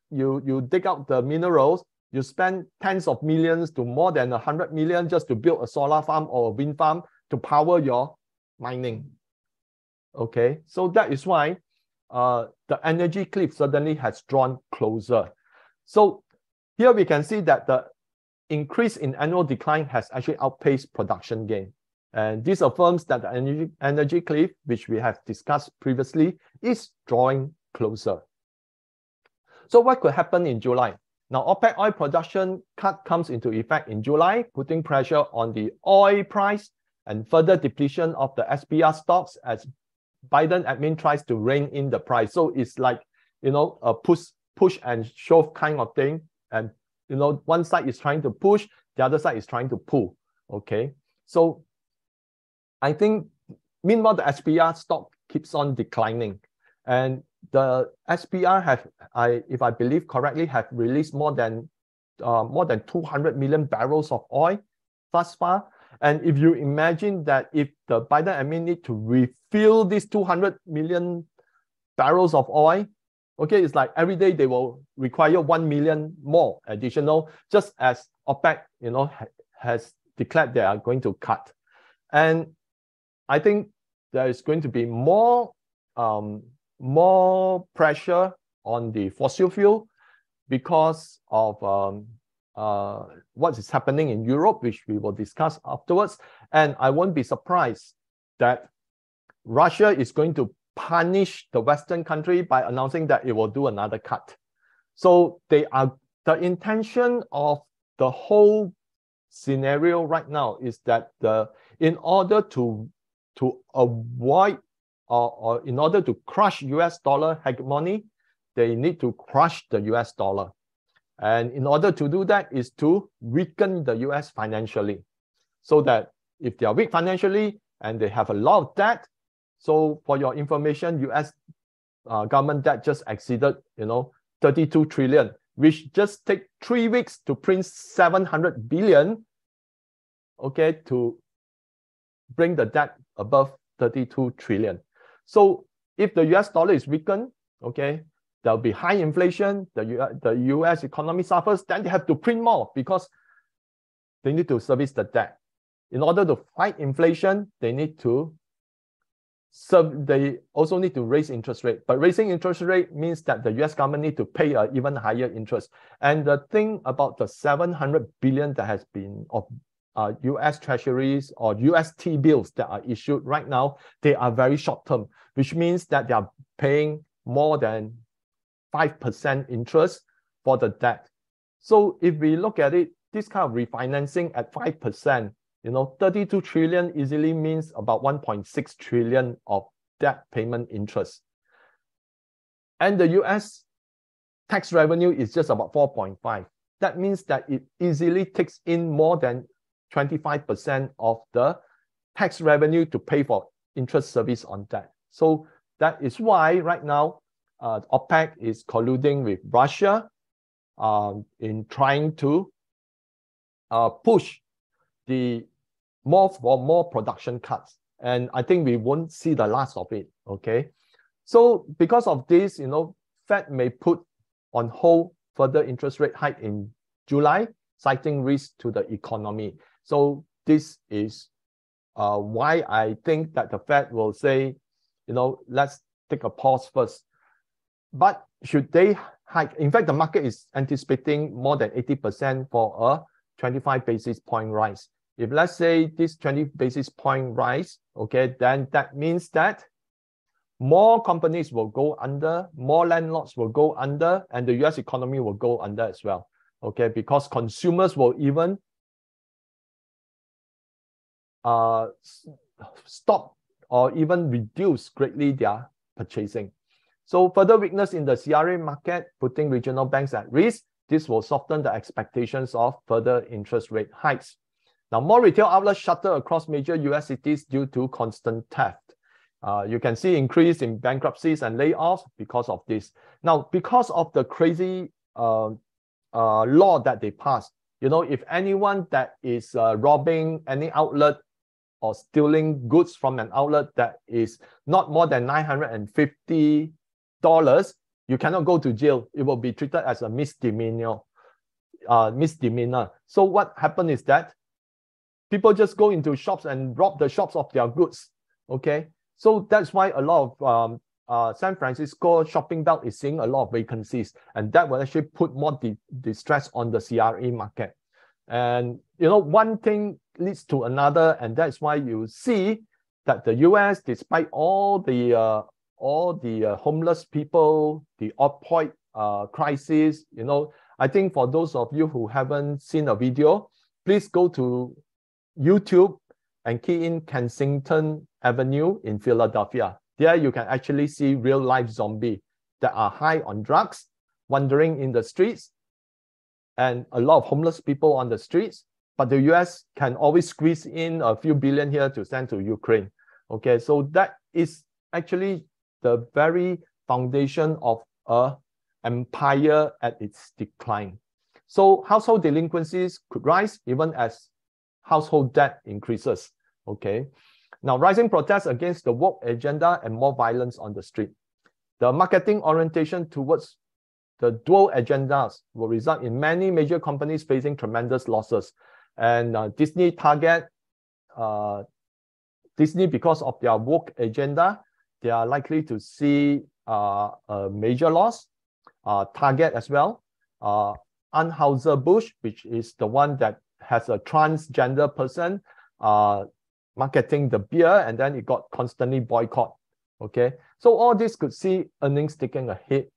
dig out the minerals, you spend tens of millions to more than 100 million just to build a solar farm or a wind farm to power your mining. Okay, so that is why the energy cliff suddenly has drawn closer. So here we can see that the increase in annual decline has actually outpaced production gain. And this affirms that the energy cliff, which we have discussed previously, is drawing closer. So what could happen in July? Now, OPEC oil production cut comes into effect in July, putting pressure on the oil price and further depletion of the SPR stocks as Biden admin tries to rein in the price. So it's like, a push and shove kind of thing. And, one side is trying to push, the other side is trying to pull. Okay. So I think, meanwhile, the SPR stock keeps on declining. And the SPR if I believe correctly, have released more than 200 million barrels of oil thus far. And if you imagine that if the Biden admin need to refill these 200 million barrels of oil, okay, it's like every day they will require 1 million more additional, just as OPEC, has declared they are going to cut. And I think there is going to be more pressure on the fossil fuel because of what is happening in Europe, which we will discuss afterwards. And I won't be surprised that Russia is going to punish the Western country by announcing that it will do another cut. So the intention of the whole scenario right now is that in order to avoid or in order to crush US dollar hegemony, they need to crush the US dollar. And in order to do that is to weaken the US financially, so that if they are weak financially and they have a lot of debt, so for your information, US government debt just exceeded 32 trillion, which just take 3 weeks to print 700 billion, okay, to bring the debt above 32 trillion. So if the US dollar is weakened, okay, there'll be high inflation, the US economy suffers, then they have to print more because they need to service the debt. In order to fight inflation, they also need to raise interest rate. But raising interest rate means that the US government need to pay an even higher interest. And the thing about the 700 billion that has been of US treasuries or US T-bills that are issued right now, they are very short term, which means that they are paying more than 5% interest for the debt. So if we look at it, this kind of refinancing at 5%, 32 trillion easily means about 1.6 trillion of debt payment interest. And the US tax revenue is just about 4.5. that means that it easily takes in more than 25% of the tax revenue to pay for interest service on that. So that is why right now OPEC is colluding with Russia in trying to push the more production cuts. And I think we won't see the last of it, okay? So because of this, you know, Fed may put on hold further interest rate hike in July, citing risk to the economy. So this is why I think that the Fed will say, you know, let's take a pause first. But should they hike? In fact, the market is anticipating more than 80% for a 25 basis point rise. If let's say this 20 basis point rise, okay, then that means that more companies will go under, more landlords will go under, and the US economy will go under as well, okay, because consumers will even stop or even reduce greatly their purchasing. So further weakness in the CRA market, putting regional banks at risk. This will soften the expectations of further interest rate hikes. Now, more retail outlets shutter across major US cities due to constant theft. You can see increase in bankruptcies and layoffs because of this. Now, because of the crazy law that they passed, you know, if anyone that is robbing any outlet or stealing goods from an outlet that is not more than $950, you cannot go to jail. It will be treated as a misdemeanor. So what happened is that people just go into shops and rob the shops of their goods. Okay, so that's why a lot of San Francisco shopping belt is seeing a lot of vacancies, and that will actually put more distress on the CRE market. And you know, one thing leads to another, and that's why you see that the US, despite all the homeless people, the opioid crisis, you know, I think for those of you who haven't seen a video, please go to YouTube and key in Kensington Avenue in Philadelphia. There you can actually see real life zombies that are high on drugs, wandering in the streets, and a lot of homeless people on the streets. But the US can always squeeze in a few billion here to send to Ukraine. Okay, so that is actually the very foundation of an empire at its decline. So household delinquencies could rise even as household debt increases. Okay, now rising protests against the woke agenda and more violence on the street. The marketing orientation towards the dual agendas will result in many major companies facing tremendous losses. And Disney, Target, Disney, because of their woke agenda, they are likely to see a major loss. Target as well. Anheuser-Busch, which is the one that has a transgender person marketing the beer, and then it got constantly boycotted. Okay, so all this could see earnings taking a hit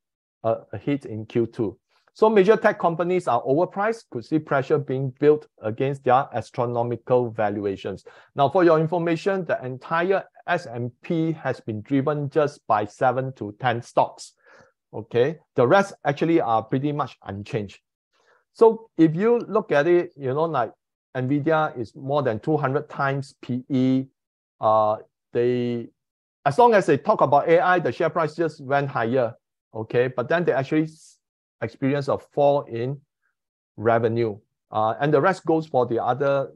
in Q2. So major tech companies are overpriced, could see pressure being built against their astronomical valuations. Now, for your information, the entire S&P has been driven just by 7 to 10 stocks. Okay, the rest actually are pretty much unchanged. So if you look at it, you know, like Nvidia is more than 200 times PE. As long as they talk about AI, the share price just went higher. Okay, but then they actually experience a fall in revenue. And the rest goes for the other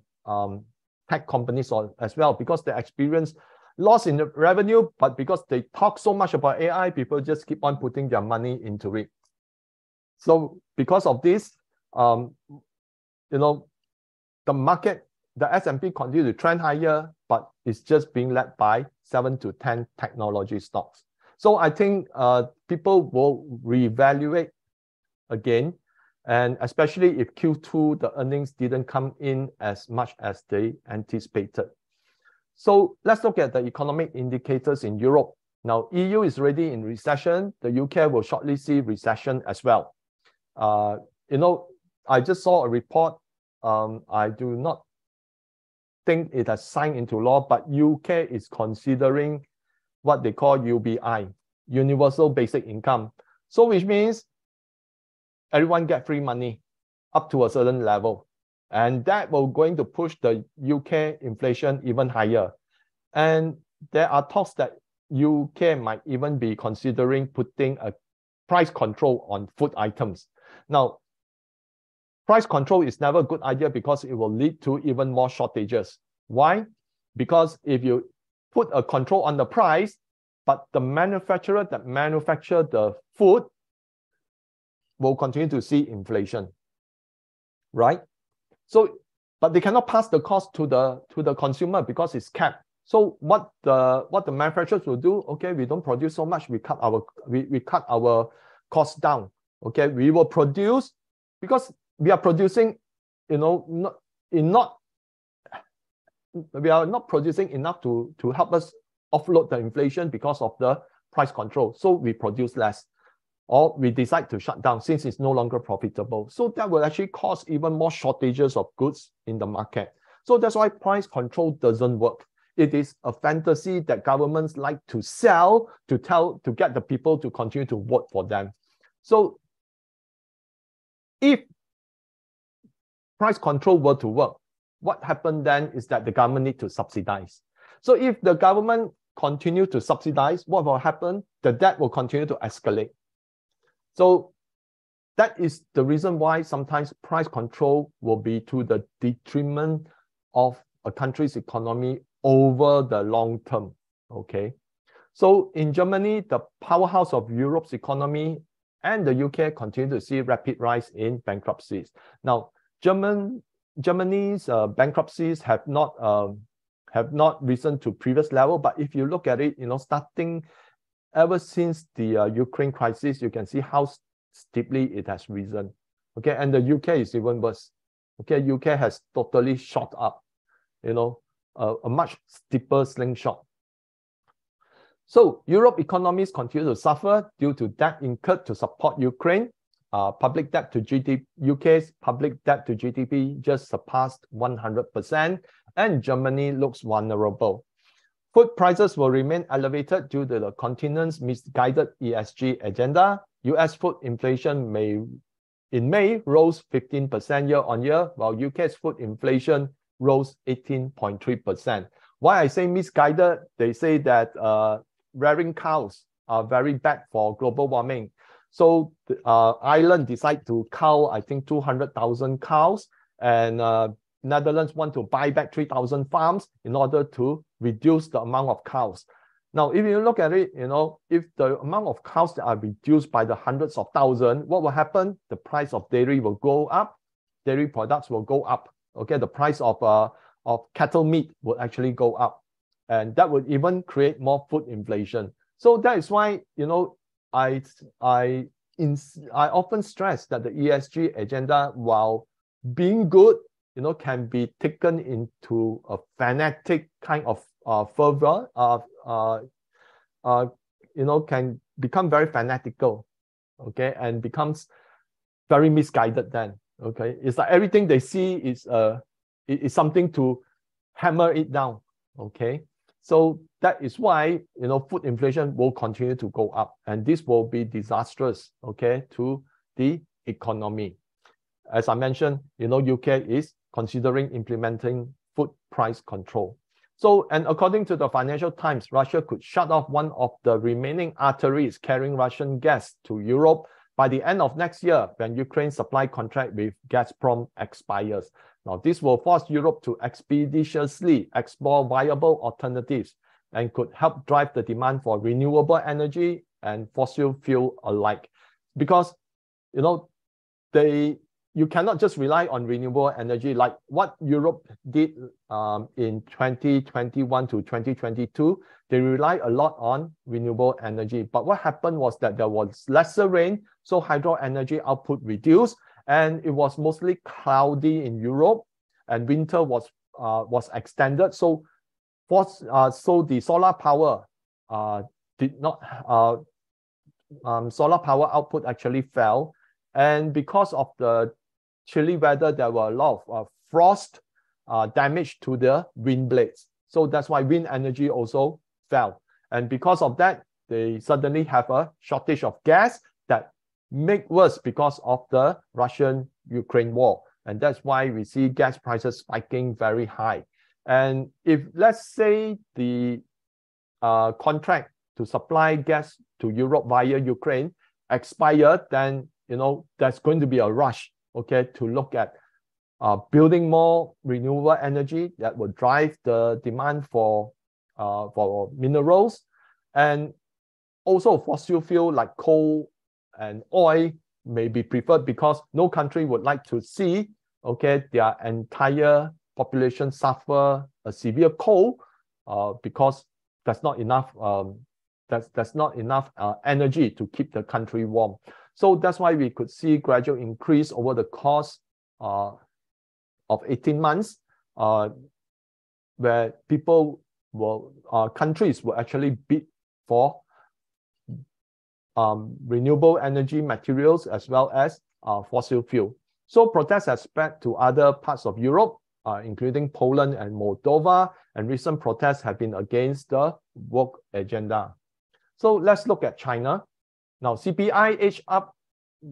tech companies as well, because they experience loss in the revenue, but because they talk so much about AI, people just keep on putting their money into it. So because of this, you know, the market, the S&P continue to trend higher, but it's just being led by 7 to 10 technology stocks. So I think people will reevaluate again, and especially if Q2, the earnings didn't come in as much as they anticipated. So let's look at the economic indicators in Europe. Now, EU is already in recession. The UK will shortly see recession as well. You know, I just saw a report. I do not think it has signed into law, but UK is considering what they call UBI, Universal Basic Income. So which means everyone get free money up to a certain level. And that will going to push the UK inflation even higher. And there are talks that UK might even be considering putting a price control on food items. Now, price control is never a good idea because it will lead to even more shortages. Why? Because if you put a control on the price, but the manufacturer that manufacture the food will continue to see inflation, right? So, but they cannot pass the cost to the consumer because it's capped. So what the manufacturers will do? Okay, we don't produce so much. We cut our costs down. Okay, we will produce because we are producing, we are not producing enough to help us offload the inflation because of the price control. So we produce less, or we decide to shut down since it's no longer profitable. So that will actually cause even more shortages of goods in the market. So that's why price control doesn't work. It is a fantasy that governments like to sell to get the people to continue to vote for them. So if price control were to work, what happened then is that the government need to subsidize. So if the government continue to subsidize, what will happen? The debt will continue to escalate. So that is the reason why sometimes price control will be to the detriment of a country's economy over the long term, okay? So in Germany, the powerhouse of Europe's economy, and the UK continue to see rapid rise in bankruptcies. Now, Germany's bankruptcies have not risen to previous level, but if you look at it, starting ever since the Ukraine crisis, you can see how steeply it has risen. Okay, and the UK is even worse. Okay, UK has totally shot up, a much steeper slingshot. So Europe economies continue to suffer due to debt incurred to support Ukraine. Public debt to GDP, UK's public debt to GDP just surpassed 100%, and Germany looks vulnerable. Food prices will remain elevated due to the continent's misguided ESG agenda. US food inflation in May rose 15% year on year, while UK's food inflation rose 18.3%. Why I say misguided? They say that rearing cows are very bad for global warming. So Ireland decided to cull, I think, 200,000 cows, and Netherlands want to buy back 3,000 farms in order to reduce the amount of cows. Now, if you look at it, if the amount of cows that are reduced by the hundreds of thousands, what will happen? The price of dairy will go up. Dairy products will go up. Okay, the price of cattle meat will actually go up, and that would even create more food inflation. So that is why, I often stress that the ESG agenda, while being good, can be taken into a fanatic kind of fervor, can become very fanatical, okay, and becomes very misguided then, okay. It's like everything they see is something to hammer it down, okay. So that is why, food inflation will continue to go up, and this will be disastrous, okay, to the economy. As I mentioned, UK is considering implementing food price control. So, and according to the Financial Times, Russia could shut off one of the remaining arteries carrying Russian gas to Europe by the end of next year when Ukraine's supply contract with Gazprom expires. Now, this will force Europe to expeditiously explore viable alternatives and could help drive the demand for renewable energy and fossil fuel alike. Because, you cannot just rely on renewable energy like what Europe did in 2021 to 2022. They rely a lot on renewable energy. But what happened was that there was lesser rain, so hydro energy output reduced, and it was mostly cloudy in Europe, and winter was extended. So the solar power solar power output actually fell, and because of the chilly weather, there were a lot of frost damage to the wind blades. So that's why wind energy also fell. And because of that, they suddenly have a shortage of gas that made worse because of the Russian-Ukraine war. And that's why we see gas prices spiking very high. And if, let's say, the contract to supply gas to Europe via Ukraine expired, then, there's going to be a rush, okay, to look at building more renewable energy that will drive the demand for minerals, and also fossil fuel like coal and oil may be preferred, because no country would like to see, okay, their entire population suffer a severe cold because there's not enough energy to keep the country warm. So that's why we could see gradual increase over the course of 18 months, where countries will actually bid for renewable energy materials as well as fossil fuel. So protests have spread to other parts of Europe, including Poland and Moldova, and recent protests have been against the woke agenda. So let's look at China. Now, CPI edged up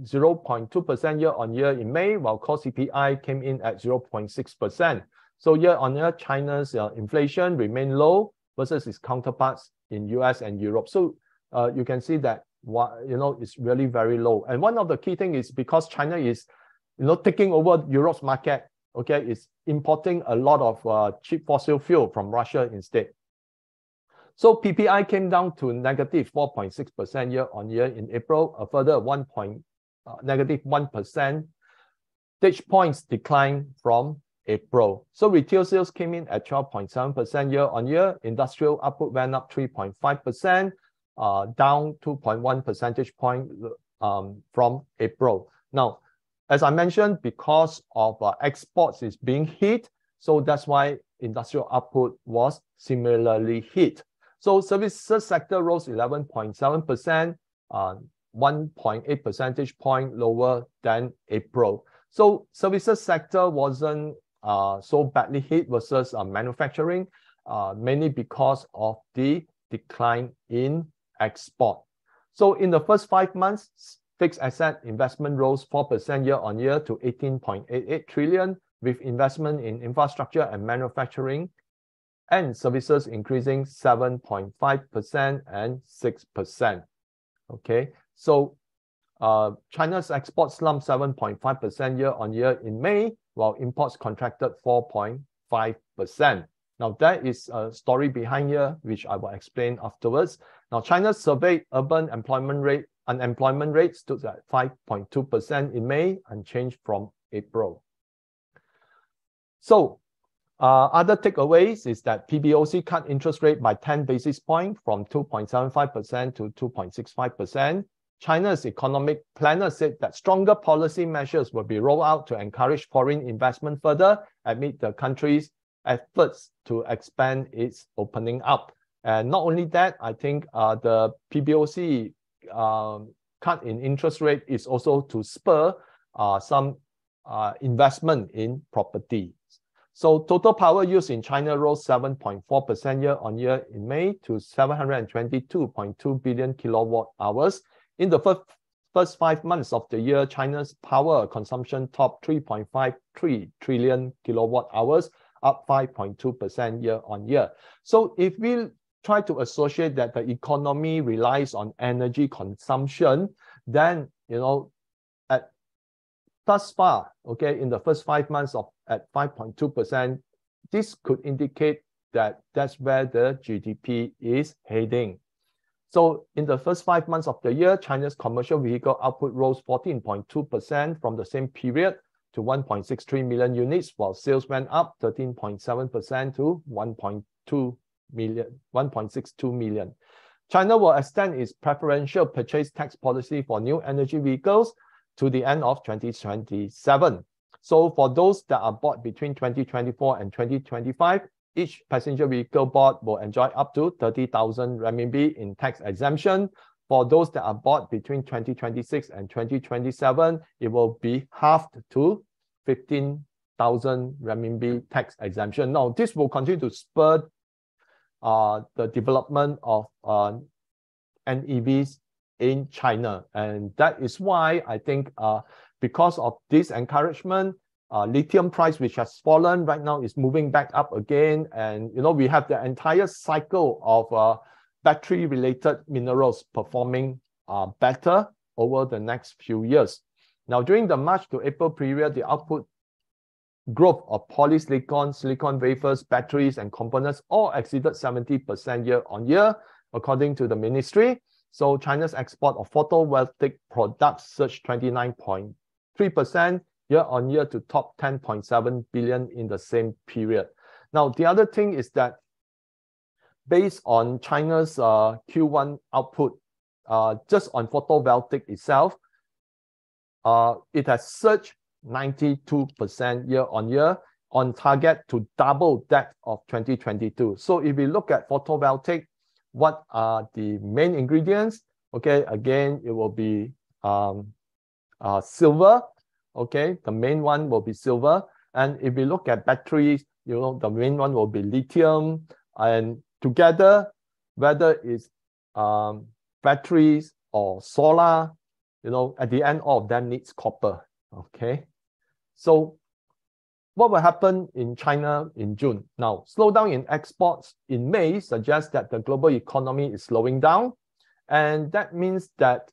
0.2% year-on-year in May, while core CPI came in at 0.6%. So year-on-year, China's inflation remained low versus its counterparts in US and Europe. So you can see that it's really very low. And one of the key things is because China is taking over Europe's market, okay, it's importing a lot of cheap fossil fuel from Russia instead. So PPI came down to negative 4.6% year-on-year in April, a further negative 1 percentage points decline from April. So retail sales came in at 12.7% year-on-year. Industrial output went up 3.5%, down 2.1 percentage point from April. Now, as I mentioned, because of exports is being hit, so that's why industrial output was similarly hit. So services sector rose 11.7%, 1.8 percentage point lower than April. So services sector wasn't so badly hit versus manufacturing, mainly because of the decline in export. So in the first 5 months, fixed asset investment rose 4% year-on-year to 18.88 trillion, with investment in infrastructure and manufacturing and services increasing 7.5% and 6%. Okay, so China's exports slumped 7.5% year-on-year in May, while imports contracted 4.5%. Now, there is a story behind here, which I will explain afterwards. Now, China's surveyed urban unemployment rate stood at 5.2% in May, unchanged from April. So, other takeaways is that PBOC cut interest rate by 10 basis points from 2.75% to 2.65%. China's economic planner said that stronger policy measures will be rolled out to encourage foreign investment further amid the country's efforts to expand its opening up. And not only that, I think the PBOC cut in interest rate is also to spur some investment in property. So total power use in China rose 7.4% year-on-year in May to 722.2 billion kilowatt hours. In the first 5 months of the year, China's power consumption topped 3.53 trillion kilowatt hours, up 5.2% year-on-year. So if we try to associate that the economy relies on energy consumption, then, thus far, okay, in the first 5 months at 5.2%, this could indicate that that's where the GDP is heading. So in the first 5 months of the year, China's commercial vehicle output rose 14.2% from the same period to 1.63 million units, while sales went up 13.7% to 1.62 million. China will extend its preferential purchase tax policy for new energy vehicles to the end of 2027. So for those that are bought between 2024 and 2025, each passenger vehicle bought will enjoy up to 30,000 renminbi in tax exemption. For those that are bought between 2026 and 2027, it will be halved to 15,000 renminbi tax exemption. Now, this will continue to spur the development of NEVs in China. And that is why I think because of this encouragement, lithium price, which has fallen right now, is moving back up again. And, you know, we have the entire cycle of battery-related minerals performing better over the next few years. Now, during the March to April period, the output growth of polysilicon, silicon wafers, batteries, and components all exceeded 70% year-on-year, according to the ministry. So China's export of photovoltaic products surged 29.3% year-on-year to top 10.7 billion in the same period. Now, the other thing is that based on China's Q1 output, just on photovoltaic itself, it has surged 92% year-on-year, on target to double that of 2022. So if we look at photovoltaic, what are the main ingredients? Okay, again, it will be silver. Okay, the main one will be silver. And if we look at batteries, you know, the main one will be lithium. And together, whether it's batteries or solar, you know, at the end, all of them needs copper. Okay, so what will happen in China in June? Now, slowdown in exports in May suggests that the global economy is slowing down. And that means that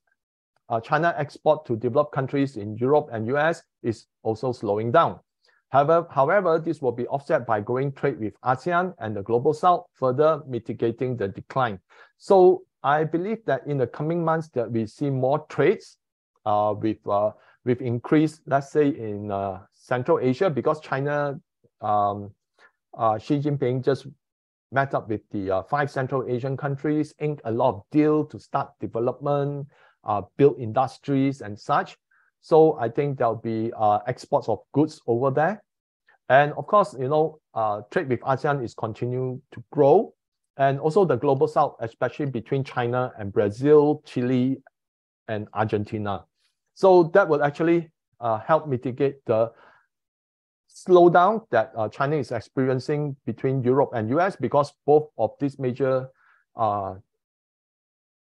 China export to developed countries in Europe and US is also slowing down. However, this will be offset by growing trade with ASEAN and the Global South, further mitigating the decline. So I believe that in the coming months that we see more trades with increase, let's say in Central Asia, because China, Xi Jinping just met up with the 5 Central Asian countries, inked a lot of deals to start development, build industries and such. So I think there'll be exports of goods over there. And of course, you know, trade with ASEAN is continuing to grow. And also the Global South, especially between China and Brazil, Chile, and Argentina. So that will actually help mitigate the slowdown that China is experiencing between Europe and US, because both of these major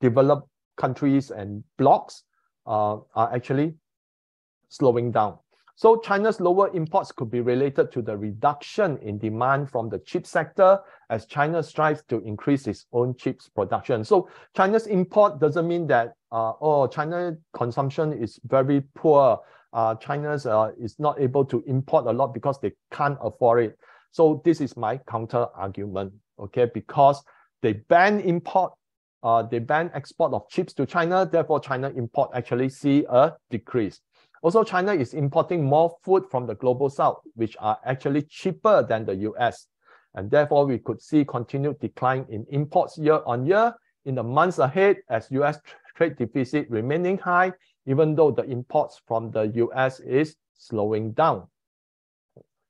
developed countries and blocs are actually slowing down. So China's lower imports could be related to the reduction in demand from the chip sector as China strives to increase its own chips production. So China's import doesn't mean that China consumption is very poor. China's is not able to import a lot because they can't afford it. So this is my counter argument, okay? Because they ban import, they ban export of chips to China. Therefore, China import actually see a decrease. Also, China is importing more food from the Global South, which are actually cheaper than the US. And therefore, we could see continued decline in imports year on year in the months ahead as US trade deficit remaining high, even though the imports from the US is slowing down.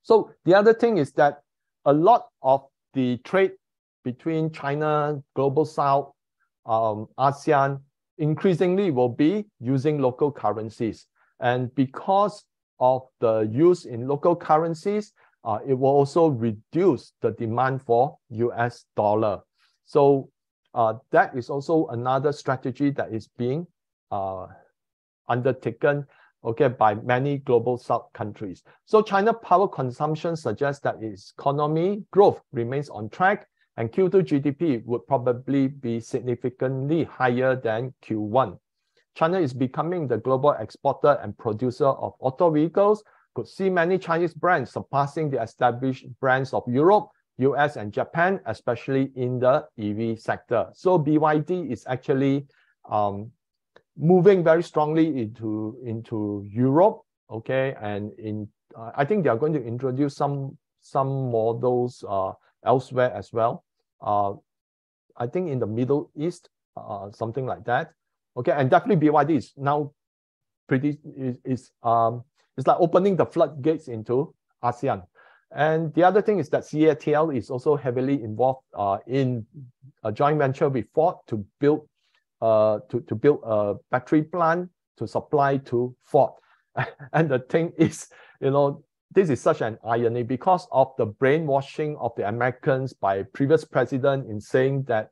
So the other thing is that a lot of the trade between China, Global South, ASEAN, increasingly will be using local currencies. And because of the use in local currencies, it will also reduce the demand for US dollar. So that is also another strategy that is being undertaken, okay, by many Global South countries. So China power consumption suggests that its economy growth remains on track, and Q2 GDP would probably be significantly higher than Q1. China is becoming the global exporter and producer of auto vehicles. Could see many Chinese brands surpassing the established brands of Europe, US, and Japan, especially in the EV sector. So BYD is actually moving very strongly into Europe, okay, and I think they are going to introduce some models elsewhere as well. I think in the Middle East, something like that. Okay, and definitely BYD is now it's like opening the floodgates into ASEAN. And the other thing is that CATL is also heavily involved in a joint venture with Ford to build a battery plant to supply to Ford. And the thing is, you know, this is such an irony because of the brainwashing of the Americans by previous president in saying that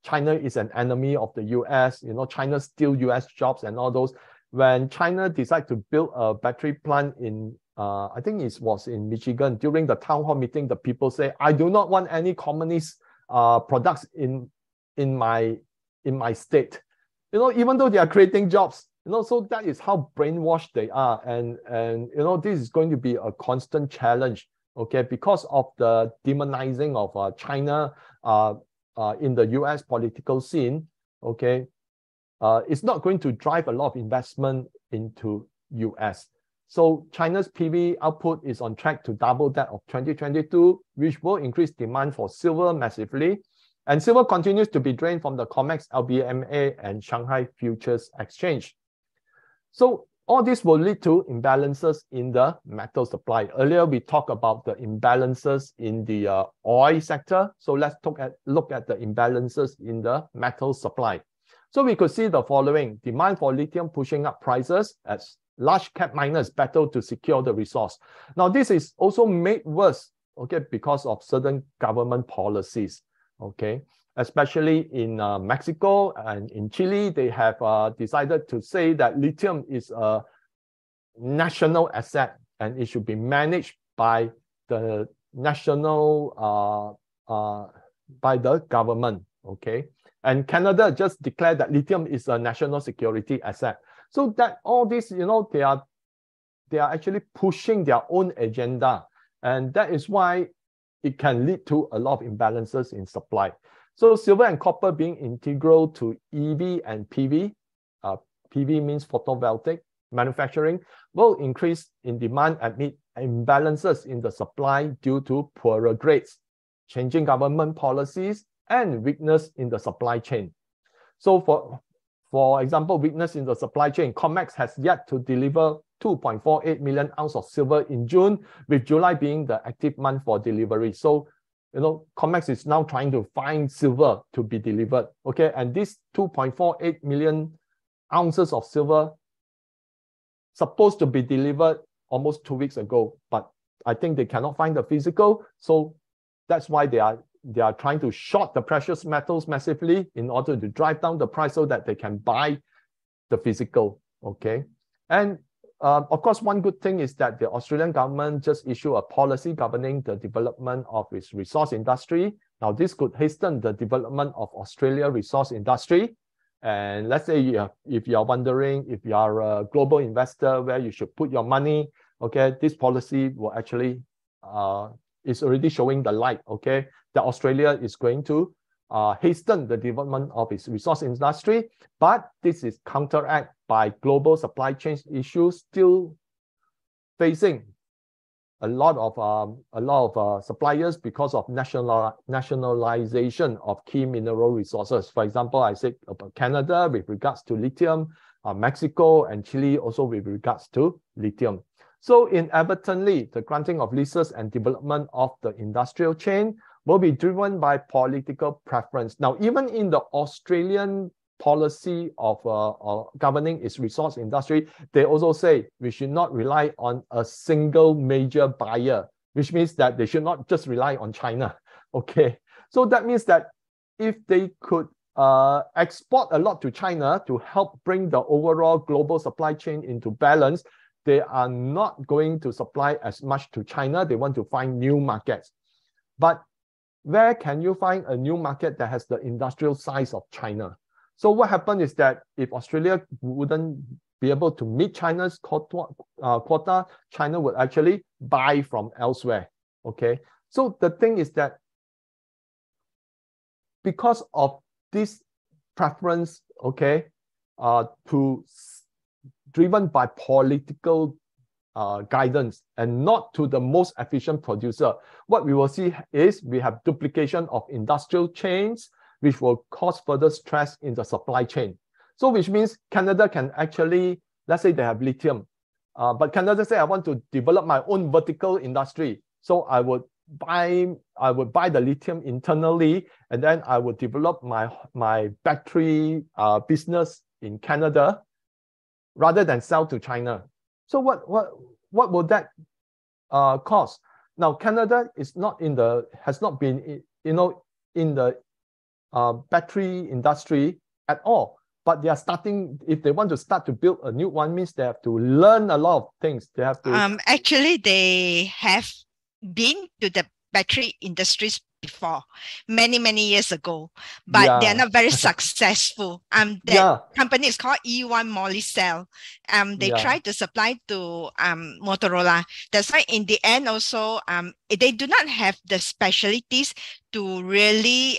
China is an enemy of the US, you know, China steal US jobs and all those. When China decided to build a battery plant in, I think it was in Michigan, during the town hall meeting, the people say, I do not want any communist products in my state. You know, even though they are creating jobs, you know, so that is how brainwashed they are. And you know, this is going to be a constant challenge, okay, because of the demonizing of China in the US political scene, okay. It's not going to drive a lot of investment into US. So China's PV output is on track to double that of 2022, which will increase demand for silver massively. And silver continues to be drained from the COMEX, LBMA, and Shanghai Futures Exchange. So all this will lead to imbalances in the metal supply. Earlier, we talked about the imbalances in the oil sector. So let's look at the imbalances in the metal supply. So we could see the following: demand for lithium pushing up prices as large cap miners battle to secure the resource. Now, this is also made worse, okay, because of certain government policies, okay, especially in Mexico and in Chile. They have decided to say that lithium is a national asset and it should be managed by the national, by the government, okay. And Canada just declared that lithium is a national security asset. So that all this, you know, they are actually pushing their own agenda. And that is why it can lead to a lot of imbalances in supply. So silver and copper being integral to EV and PV, PV means photovoltaic manufacturing, will increase in demand amid imbalances in the supply due to poorer grades, changing government policies, and weakness in the supply chain. So for example, weakness in the supply chain, COMEX has yet to deliver 2.48 million ounces of silver in June, with July being the active month for delivery. So, you know, COMEX is now trying to find silver to be delivered, okay? And this 2.48 million ounces of silver supposed to be delivered almost 2 weeks ago, but I think they cannot find the physical, so that's why they are trying to short the precious metals massively in order to drive down the price so that they can buy the physical, okay? And of course, one good thing is that the Australian government just issued a policy governing the development of its resource industry. Now, this could hasten the development of Australia resource industry. And let's say if you're wondering if you are a global investor where you should put your money, okay, this policy will actually is already showing the light, okay, that Australia is going to hasten the development of its resource industry, but this is counteracted by global supply chain issues still facing a lot of suppliers because of nationalization of key mineral resources. For example, I said about Canada with regards to lithium, Mexico and Chile also with regards to lithium. So inadvertently, the granting of leases and development of the industrial chain will be driven by political preference. Now, even in the Australian policy of governing its resource industry, they also say we should not rely on a single major buyer, which means that they should not just rely on China. Okay, so that means that if they could export a lot to China to help bring the overall global supply chain into balance, they are not going to supply as much to China. They want to find new markets. But where can you find a new market that has the industrial size of China? So what happened is that if Australia wouldn't be able to meet China's quota, China would actually buy from elsewhere, okay? So the thing is that because of this preference, okay, driven by political guidance and not to the most efficient producer, what we will see is we have duplication of industrial chains, which will cause further stress in the supply chain. So which means Canada can actually, let's say they have lithium, but Canada say I want to develop my own vertical industry. So I would buy the lithium internally, and then I would develop my battery business in Canada rather than sell to China. So what will that cause? Now, Canada is not has not been, in the battery industry at all. But they are starting, if they want to start to build a new one, means they have to learn a lot of things. They have to... Actually, they have been to the battery industries before, many years ago, but they're not very successful. That company is called E1 Molicel. They tried to supply to Motorola. That's why in the end also, they do not have the specialties to really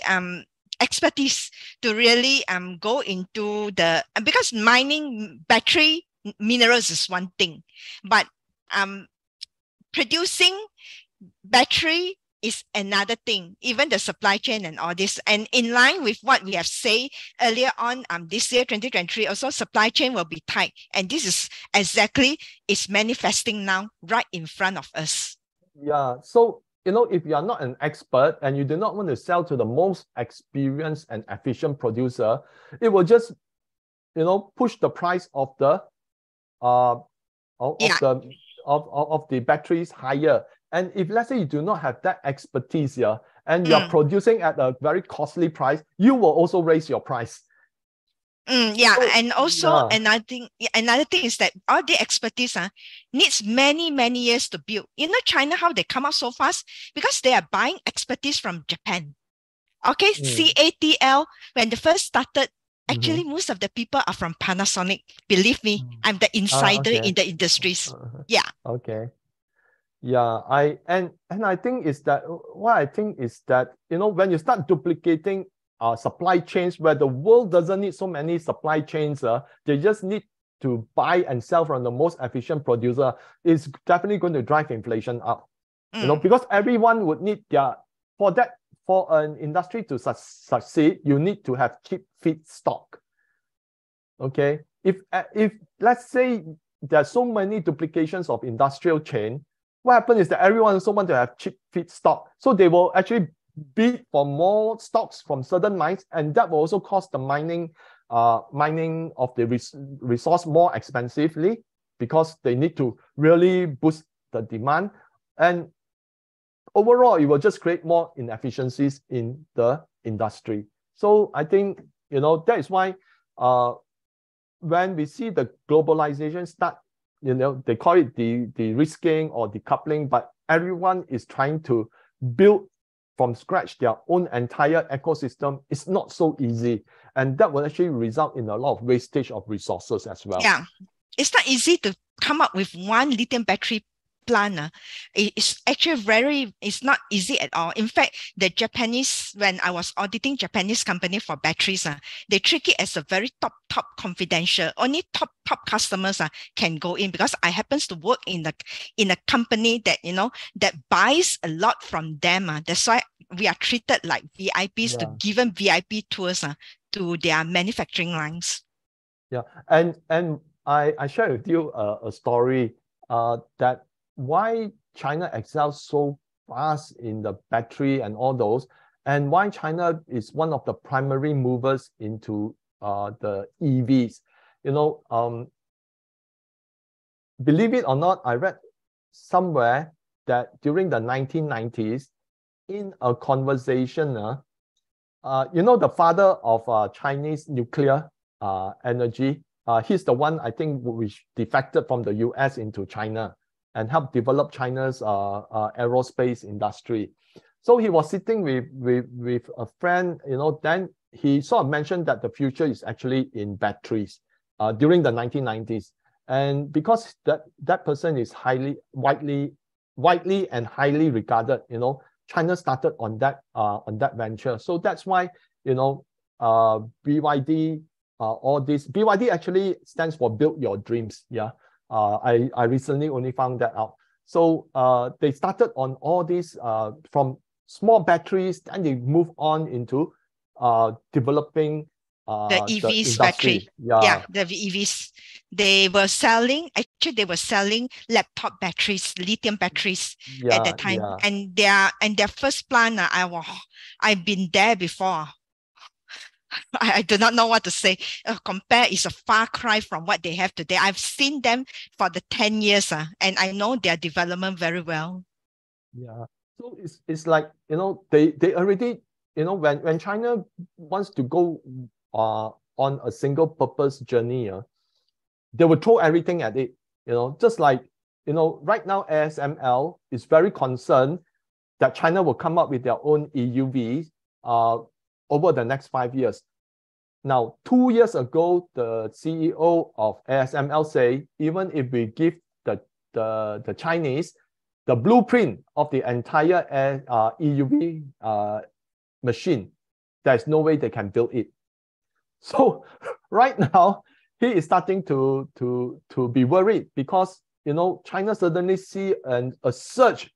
expertise to really go into the, because mining battery minerals is one thing, but producing battery is another thing, even the supply chain and all this. And in line with what we have said earlier on, this year 2023 also, supply chain will be tight, and this is exactly is manifesting now right in front of us. So if you are not an expert and you do not want to sell to the most experienced and efficient producer, it will just push the price of the the batteries higher. And if, let's say, you do not have that expertise here and you're producing at a very costly price, you will also raise your price. And also another thing is that all the expertise needs many years to build. China, how they come out so fast? Because they are buying expertise from Japan. Okay, CATL, when they first started, actually most of the people are from Panasonic. Believe me, I'm the insider in the industries. I think is that when you start duplicating supply chains where the world doesn't need so many supply chains, they just need to buy and sell from the most efficient producer, is definitely going to drive inflation up. Because everyone would need for an industry to succeed, you need to have cheap feedstock. Okay, if let's say there's so many duplications of industrial chain, what happens is that everyone also want to have cheap feedstock, so they will actually bid for more stocks from certain mines, and that will also cost the mining of the resource more expensively, because they need to really boost the demand, and overall it will just create more inefficiencies in the industry. So I think that is why when we see the globalization start, they call it the de-risking or decoupling, but everyone is trying to build from scratch their own entire ecosystem. It's not so easy, and that will actually result in a lot of wastage of resources as well. It's not easy to come up with one lithium battery plant. It's actually it's not easy at all. In fact, the Japanese, when I was auditing Japanese company for batteries, they treat it as a very top confidential. Only top customers can go in, because I happens to work in a company that that buys a lot from them. That's why we are treated like VIPs, to give them VIP tours to their manufacturing lines. And I share with you a story that why China excels so fast in the battery and all those, and why China is one of the primary movers into the EVs. Believe it or not, I read somewhere that during the 1990s, in a conversation, the father of Chinese nuclear energy, he's the one, I think, which defected from the US into China and helped develop China's aerospace industry. So he was sitting with a friend, then he sort of mentioned that the future is actually in batteries during the 1990s. And because that person is widely and highly regarded, China started on that venture. So that's why, BYD, all this, BYD actually stands for Build Your Dreams. I recently only found that out. So they started on all these from small batteries, then they move on into developing the EVs battery. The EVs. They were selling laptop batteries, lithium batteries at that time. And their first plant, I've been there before. I do not know what to say. Compare is a far cry from what they have today. I've seen them for the 10 years, and I know their development very well. So it's like, they already when China wants to go on a single purpose journey, they will throw everything at it. Just like right now ASML is very concerned that China will come up with their own EUV over the next 5 years. Now, 2 years ago, the CEO of ASML say, even if we give the Chinese the blueprint of the entire EUV machine, there's no way they can build it. So right now, he is starting to be worried because China suddenly see a surge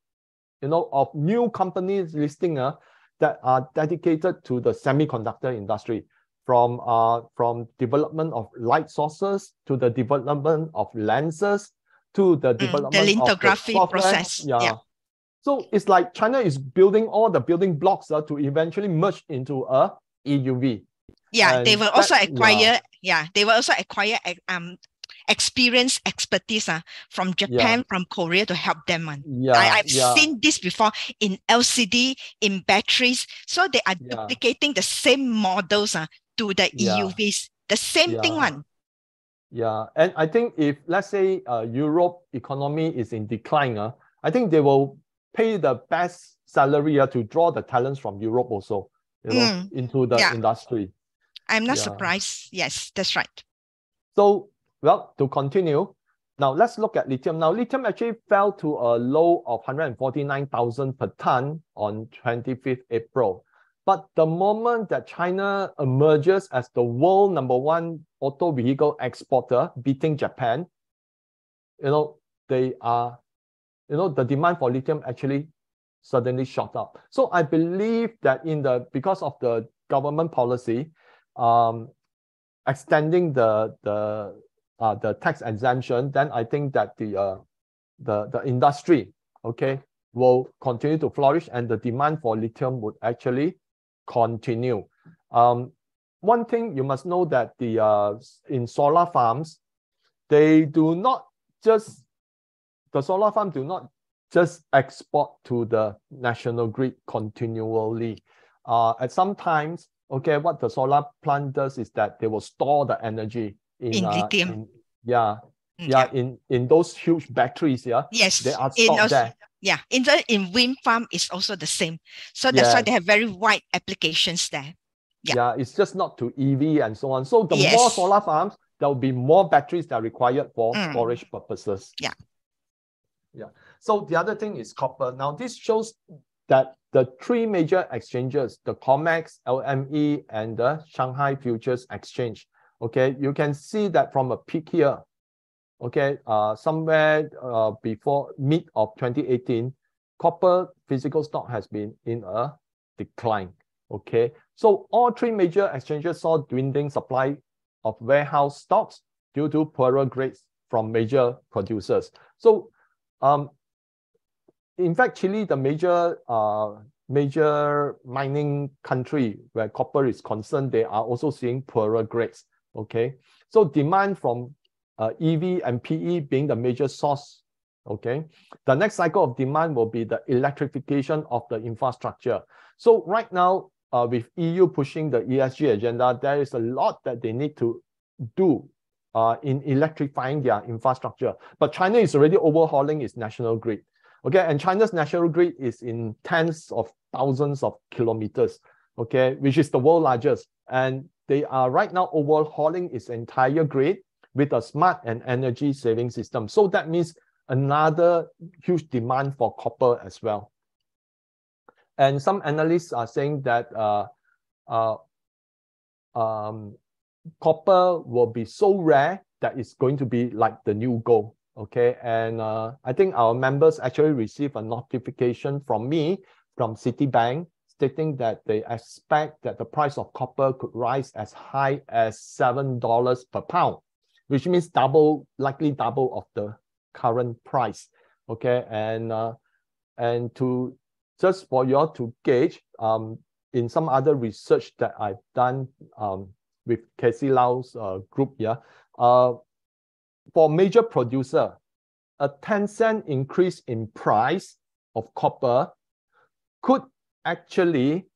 of new companies listing that are dedicated to the semiconductor industry, from development of light sources to the development of lenses to the development the of the lithography software. process. Yeah. So it's like China is building all the building blocks to eventually merge into a EUV. Yeah, And they will also acquire. Yeah, they will also acquire experience, expertise from Japan, from Korea to help them. I've seen this before in LCD, in batteries. So they are duplicating the same models to the EUVs. The same thing one. Yeah, and I think if, let's say, Europe economy is in decline, I think they will pay the best salary to draw the talents from Europe also, into the industry. I'm not surprised. Yes, that's right. So, well, to continue, now let's look at lithium. Now, lithium actually fell to a low of 149,000 per ton on 25th April. But the moment that China emerges as the world #1 auto vehicle exporter, beating Japan, they are, the demand for lithium actually suddenly shot up. So I believe that because of the government policy, extending the tax exemption, then I think that the industry, will continue to flourish, and the demand for lithium would actually continue. One thing you must know that in solar farms, the solar farm do not just export to the national grid continually. At some times, what the solar plant does is that they will store the energy in lithium. In those huge batteries. Yes, they are stored there. Yeah, in wind farm is also the same. So that's why they have very wide applications there. Yeah, it's just not to EV and so on. So the more solar farms, there will be more batteries that are required for storage purposes. Yeah. So the other thing is copper. Now this shows that the 3 major exchanges, the COMEX, LME, and the Shanghai Futures Exchange, you can see that from a peak here, somewhere before mid of 2018, copper physical stock has been in a decline. So all 3 major exchanges saw dwindling supply of warehouse stocks due to poorer grades from major producers. So in fact, Chile, the major mining country where copper is concerned, they are also seeing poorer grades. So demand from EV and PE being the major source. The next cycle of demand will be the electrification of the infrastructure. So right now, with EU pushing the ESG agenda, there is a lot that they need to do in electrifying their infrastructure. But China is already overhauling its national grid. And China's national grid is in tens of thousands of kilometers, which is the world largest. And they are right now overhauling its entire grid with a smart and energy saving system. So that means another huge demand for copper as well. And some analysts are saying that copper will be so rare that it's going to be like the new gold. And I think our members actually received a notification from me, from Citibank, stating that they expect that the price of copper could rise as high as $7 per pound, which means likely double of the current price. And to just for you all to gauge, in some other research that I've done with Casey Lau's group here, for major producer, a 10-cent increase in price of copper could actually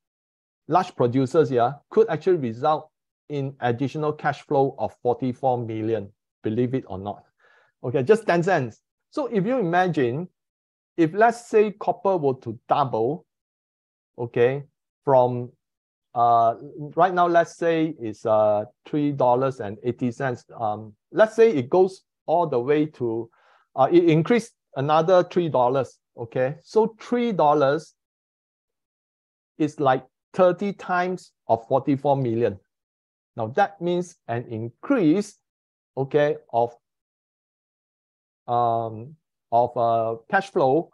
large producers here could actually result in additional cash flow of 44 million, believe it or not. Okay, just 10 cents. So if you imagine, if let's say copper were to double, okay, from right now, let's say it's $3.80. Let's say it goes all the way to, it increased another $3, okay? So $3 is like 30 times of 44 million. Now that means an increase, okay, of cash flow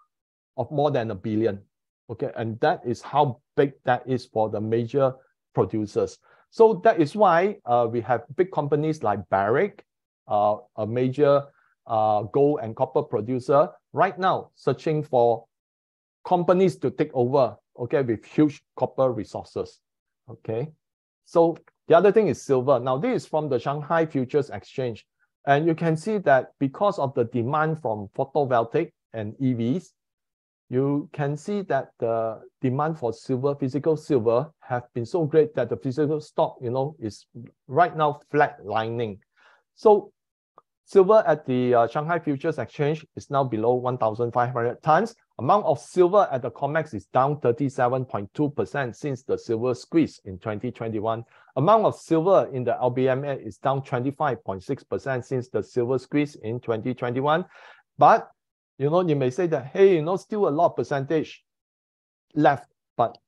of more than $1 billion. Okay, and that is how big that is for the major producers. So that is why we have big companies like Barrick, a major gold and copper producer, right now searching for companies to take over, okay, with huge copper resources. Okay, so the other thing is silver. Now this is from the Shanghai Futures Exchange, and you can see that because of the demand from photovoltaic and EVs, you can see that the demand for silver, physical silver, have been so great that the physical stock, you know, is right now flatlining. So silver at the Shanghai Futures Exchange is now below 1,500 tons. Amount of silver at the COMEX is down 37.2% since the silver squeeze in 2021. Amount of silver in the LBMA is down 25.6% since the silver squeeze in 2021. But you know, you may say that, hey, you know, still a lot of percentage left, but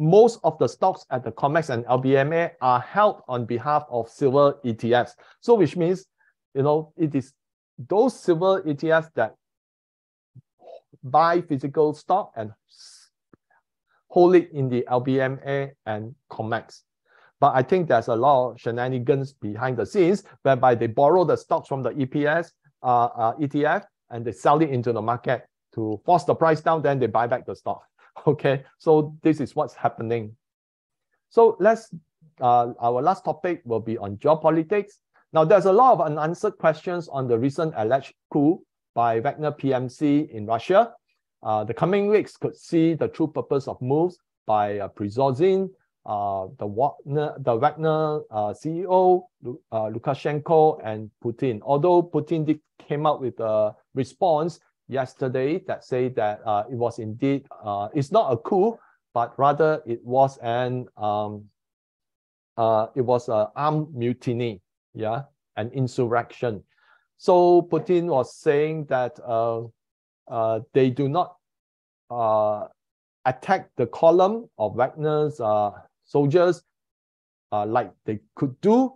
most of the stocks at the COMEX and LBMA are held on behalf of silver ETFs. So which means, you know, it is those silver ETFs that buy physical stock and hold it in the LBMA and COMEX. But I think there's a lot of shenanigans behind the scenes whereby they borrow the stocks from the ETF, and they sell it into the market to force the price down, then they buy back the stock. Okay, so this is what's happening. So let's, our last topic will be on geopolitics. Now, there's a lot of unanswered questions on the recent alleged coup by Wagner PMC in Russia. The coming weeks could see the true purpose of moves by Prigozhin, the Wagner CEO, Lukashenko, and Putin. Although Putin came out with a response yesterday that said that it was indeed, it's not a coup, but rather it was an armed mutiny, yeah, an insurrection. So Putin was saying that they do not attack the column of Wagner's soldiers like they could do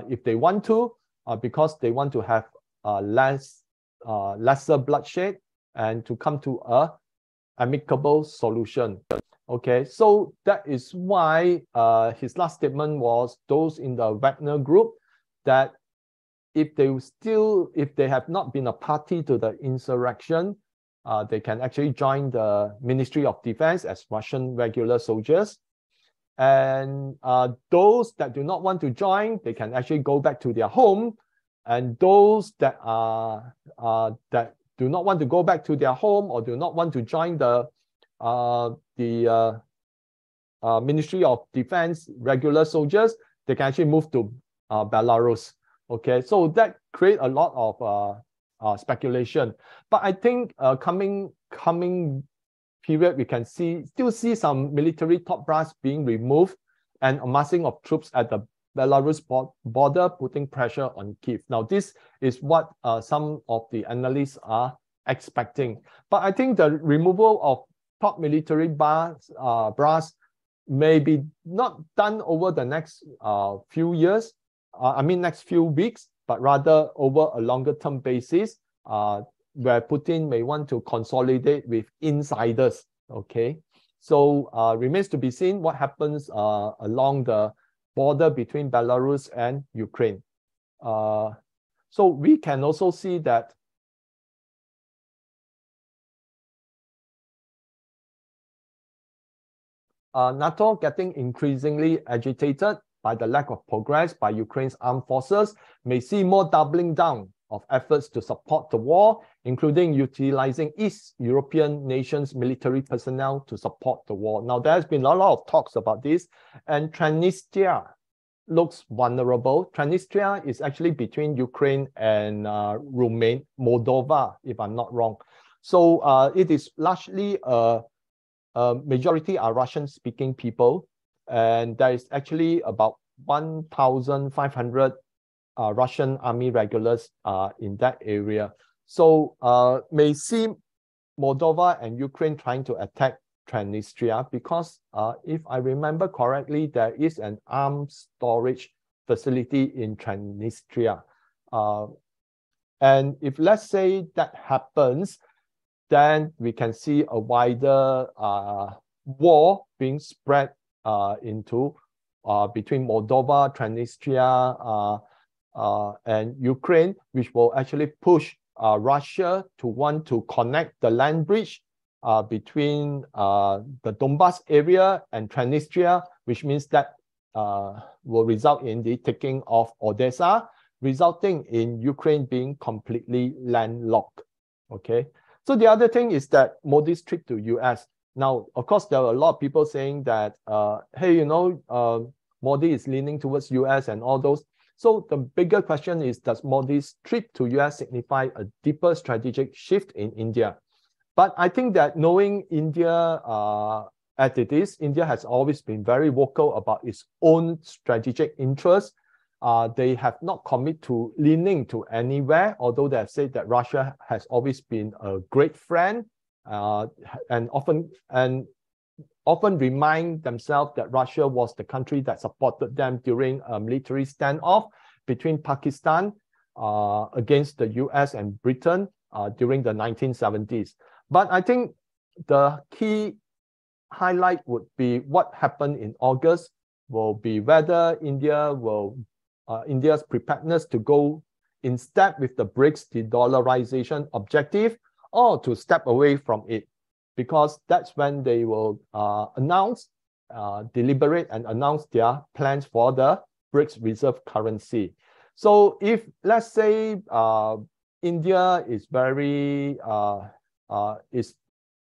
if they want to, because they want to have lesser bloodshed and to come to a amicable solution. Okay, so that is why his last statement was those in the Wagner group that if they have not been a party to the insurrection, they can actually join the Ministry of Defense as Russian regular soldiers. And those that do not want to join, they can actually go back to their home. And those that that do not want to go back to their home or do not want to join the Ministry of Defense regular soldiers, they can actually move to Belarus. Okay, so that creates a lot of speculation. But I think coming period, we can still see some military top brass being removed and amassing of troops at the Belarus border, putting pressure on Kyiv. Now, this is what some of the analysts are expecting. But I think the removal of top military brass may be not done over the next few years, next few weeks, but rather over a longer term basis, where Putin may want to consolidate with insiders. Okay, so remains to be seen what happens along the border between Belarus and Ukraine. So we can also see that NATO getting increasingly agitated by the lack of progress by Ukraine's armed forces may see more doubling down of efforts to support the war, including utilizing East European nations' military personnel to support the war. Now, there's been a lot of talks about this, and Transnistria looks vulnerable. Transnistria is actually between Ukraine and Moldova, if I'm not wrong. So it is largely a majority are Russian-speaking people, and there is actually about 1,500 Russian army regulars in that area. So may seem Moldova and Ukraine trying to attack Transnistria because if I remember correctly, there is an arms storage facility in Transnistria. And if let's say that happens, then we can see a wider war being spread into between Moldova, Transnistria, and Ukraine, which will actually push Russia to want to connect the land bridge between the Donbas area and Transnistria, which means that will result in the taking of Odessa, resulting in Ukraine being completely landlocked. Okay. So the other thing is that Modi's trip to US. Now, of course, there are a lot of people saying that, hey, you know, Modi is leaning towards US and all those. So the bigger question is, does Modi's trip to US signify a deeper strategic shift in India? But I think that knowing India as it is, India has always been very vocal about its own strategic interests. They have not committed to leaning to anywhere, although they have said that Russia has always been a great friend and often remind themselves that Russia was the country that supported them during a military standoff between Pakistan against the US and Britain during the 1970s. But I think the key highlight would be what happened in August will be whether India's preparedness to go in step with the BRICS de-dollarization objective or to step away from it, because that's when they will deliberate and announce their plans for the BRICS reserve currency. So if, let's say, India is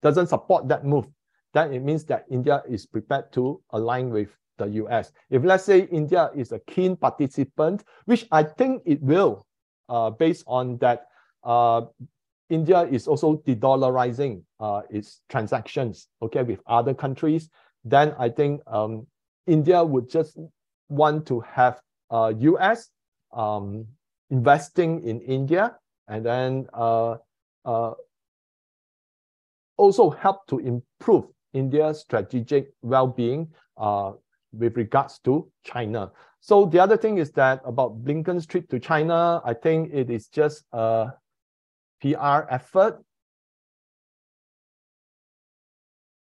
doesn't support that move, then it means that India is prepared to align with the US. If let's say India is a keen participant, which I think it will, based on that India is also de-dollarizing its transactions, okay, with other countries, then I think India would just want to have US investing in India, and then also help to improve India's strategic well-being with regards to China. So the other thing is that about Blinken's trip to China, I think it is just a PR effort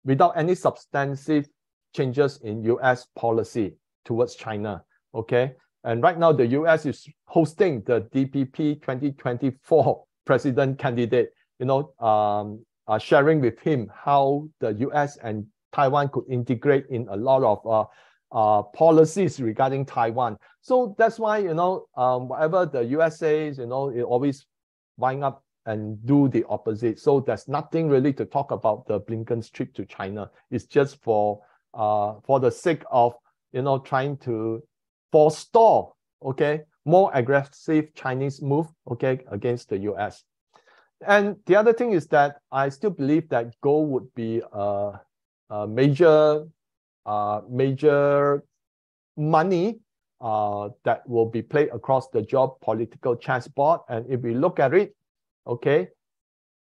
without any substantive changes in US policy towards China, okay? And right now, the US is hosting the DPP 2024 president candidate, you know, sharing with him how the US and Taiwan could integrate in a lot of policies regarding Taiwan. So that's why, you know, whatever the US says, you know, it always wind up and do the opposite. So there's nothing really to talk about the Blinken's trip to China. It's just for the sake of, you know, trying to forestall, okay, more aggressive Chinese move, okay, against the US. And the other thing is that I still believe that gold would be a major money that will be played across the geopolitical chessboard. And if we look at it, okay,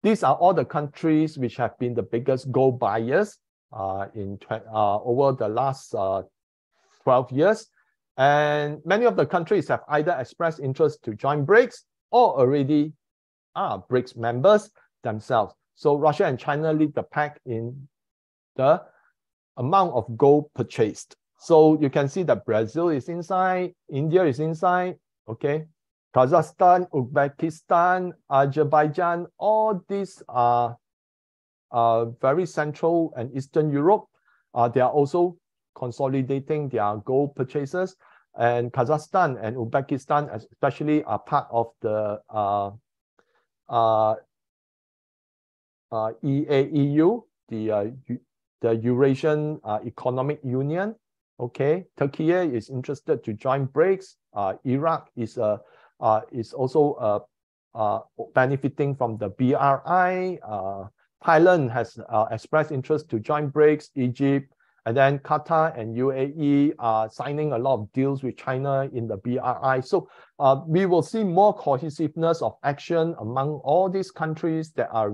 these are all the countries which have been the biggest gold buyers over the last 12 years. And many of the countries have either expressed interest to join BRICS or already are BRICS members themselves. So Russia and China lead the pack in the amount of gold purchased. So you can see that Brazil is inside, India is inside, okay? Kazakhstan, Uzbekistan, Azerbaijan, all these are very Central and Eastern Europe. They are also consolidating their gold purchases. And Kazakhstan and Uzbekistan especially are part of the EAEU, the Eurasian Economic Union. Okay, Turkey is interested to join BRICS. Iraq is also benefiting from the BRI. Thailand has expressed interest to join BRICS. Egypt, and then Qatar and UAE are signing a lot of deals with China in the BRI. So we will see more cohesiveness of action among all these countries that are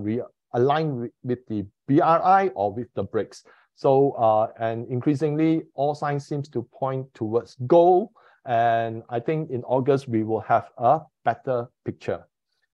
aligned with the BRI or with the BRICS. So, and increasingly, all signs seems to point towards goal. And I think in August, we will have a better picture.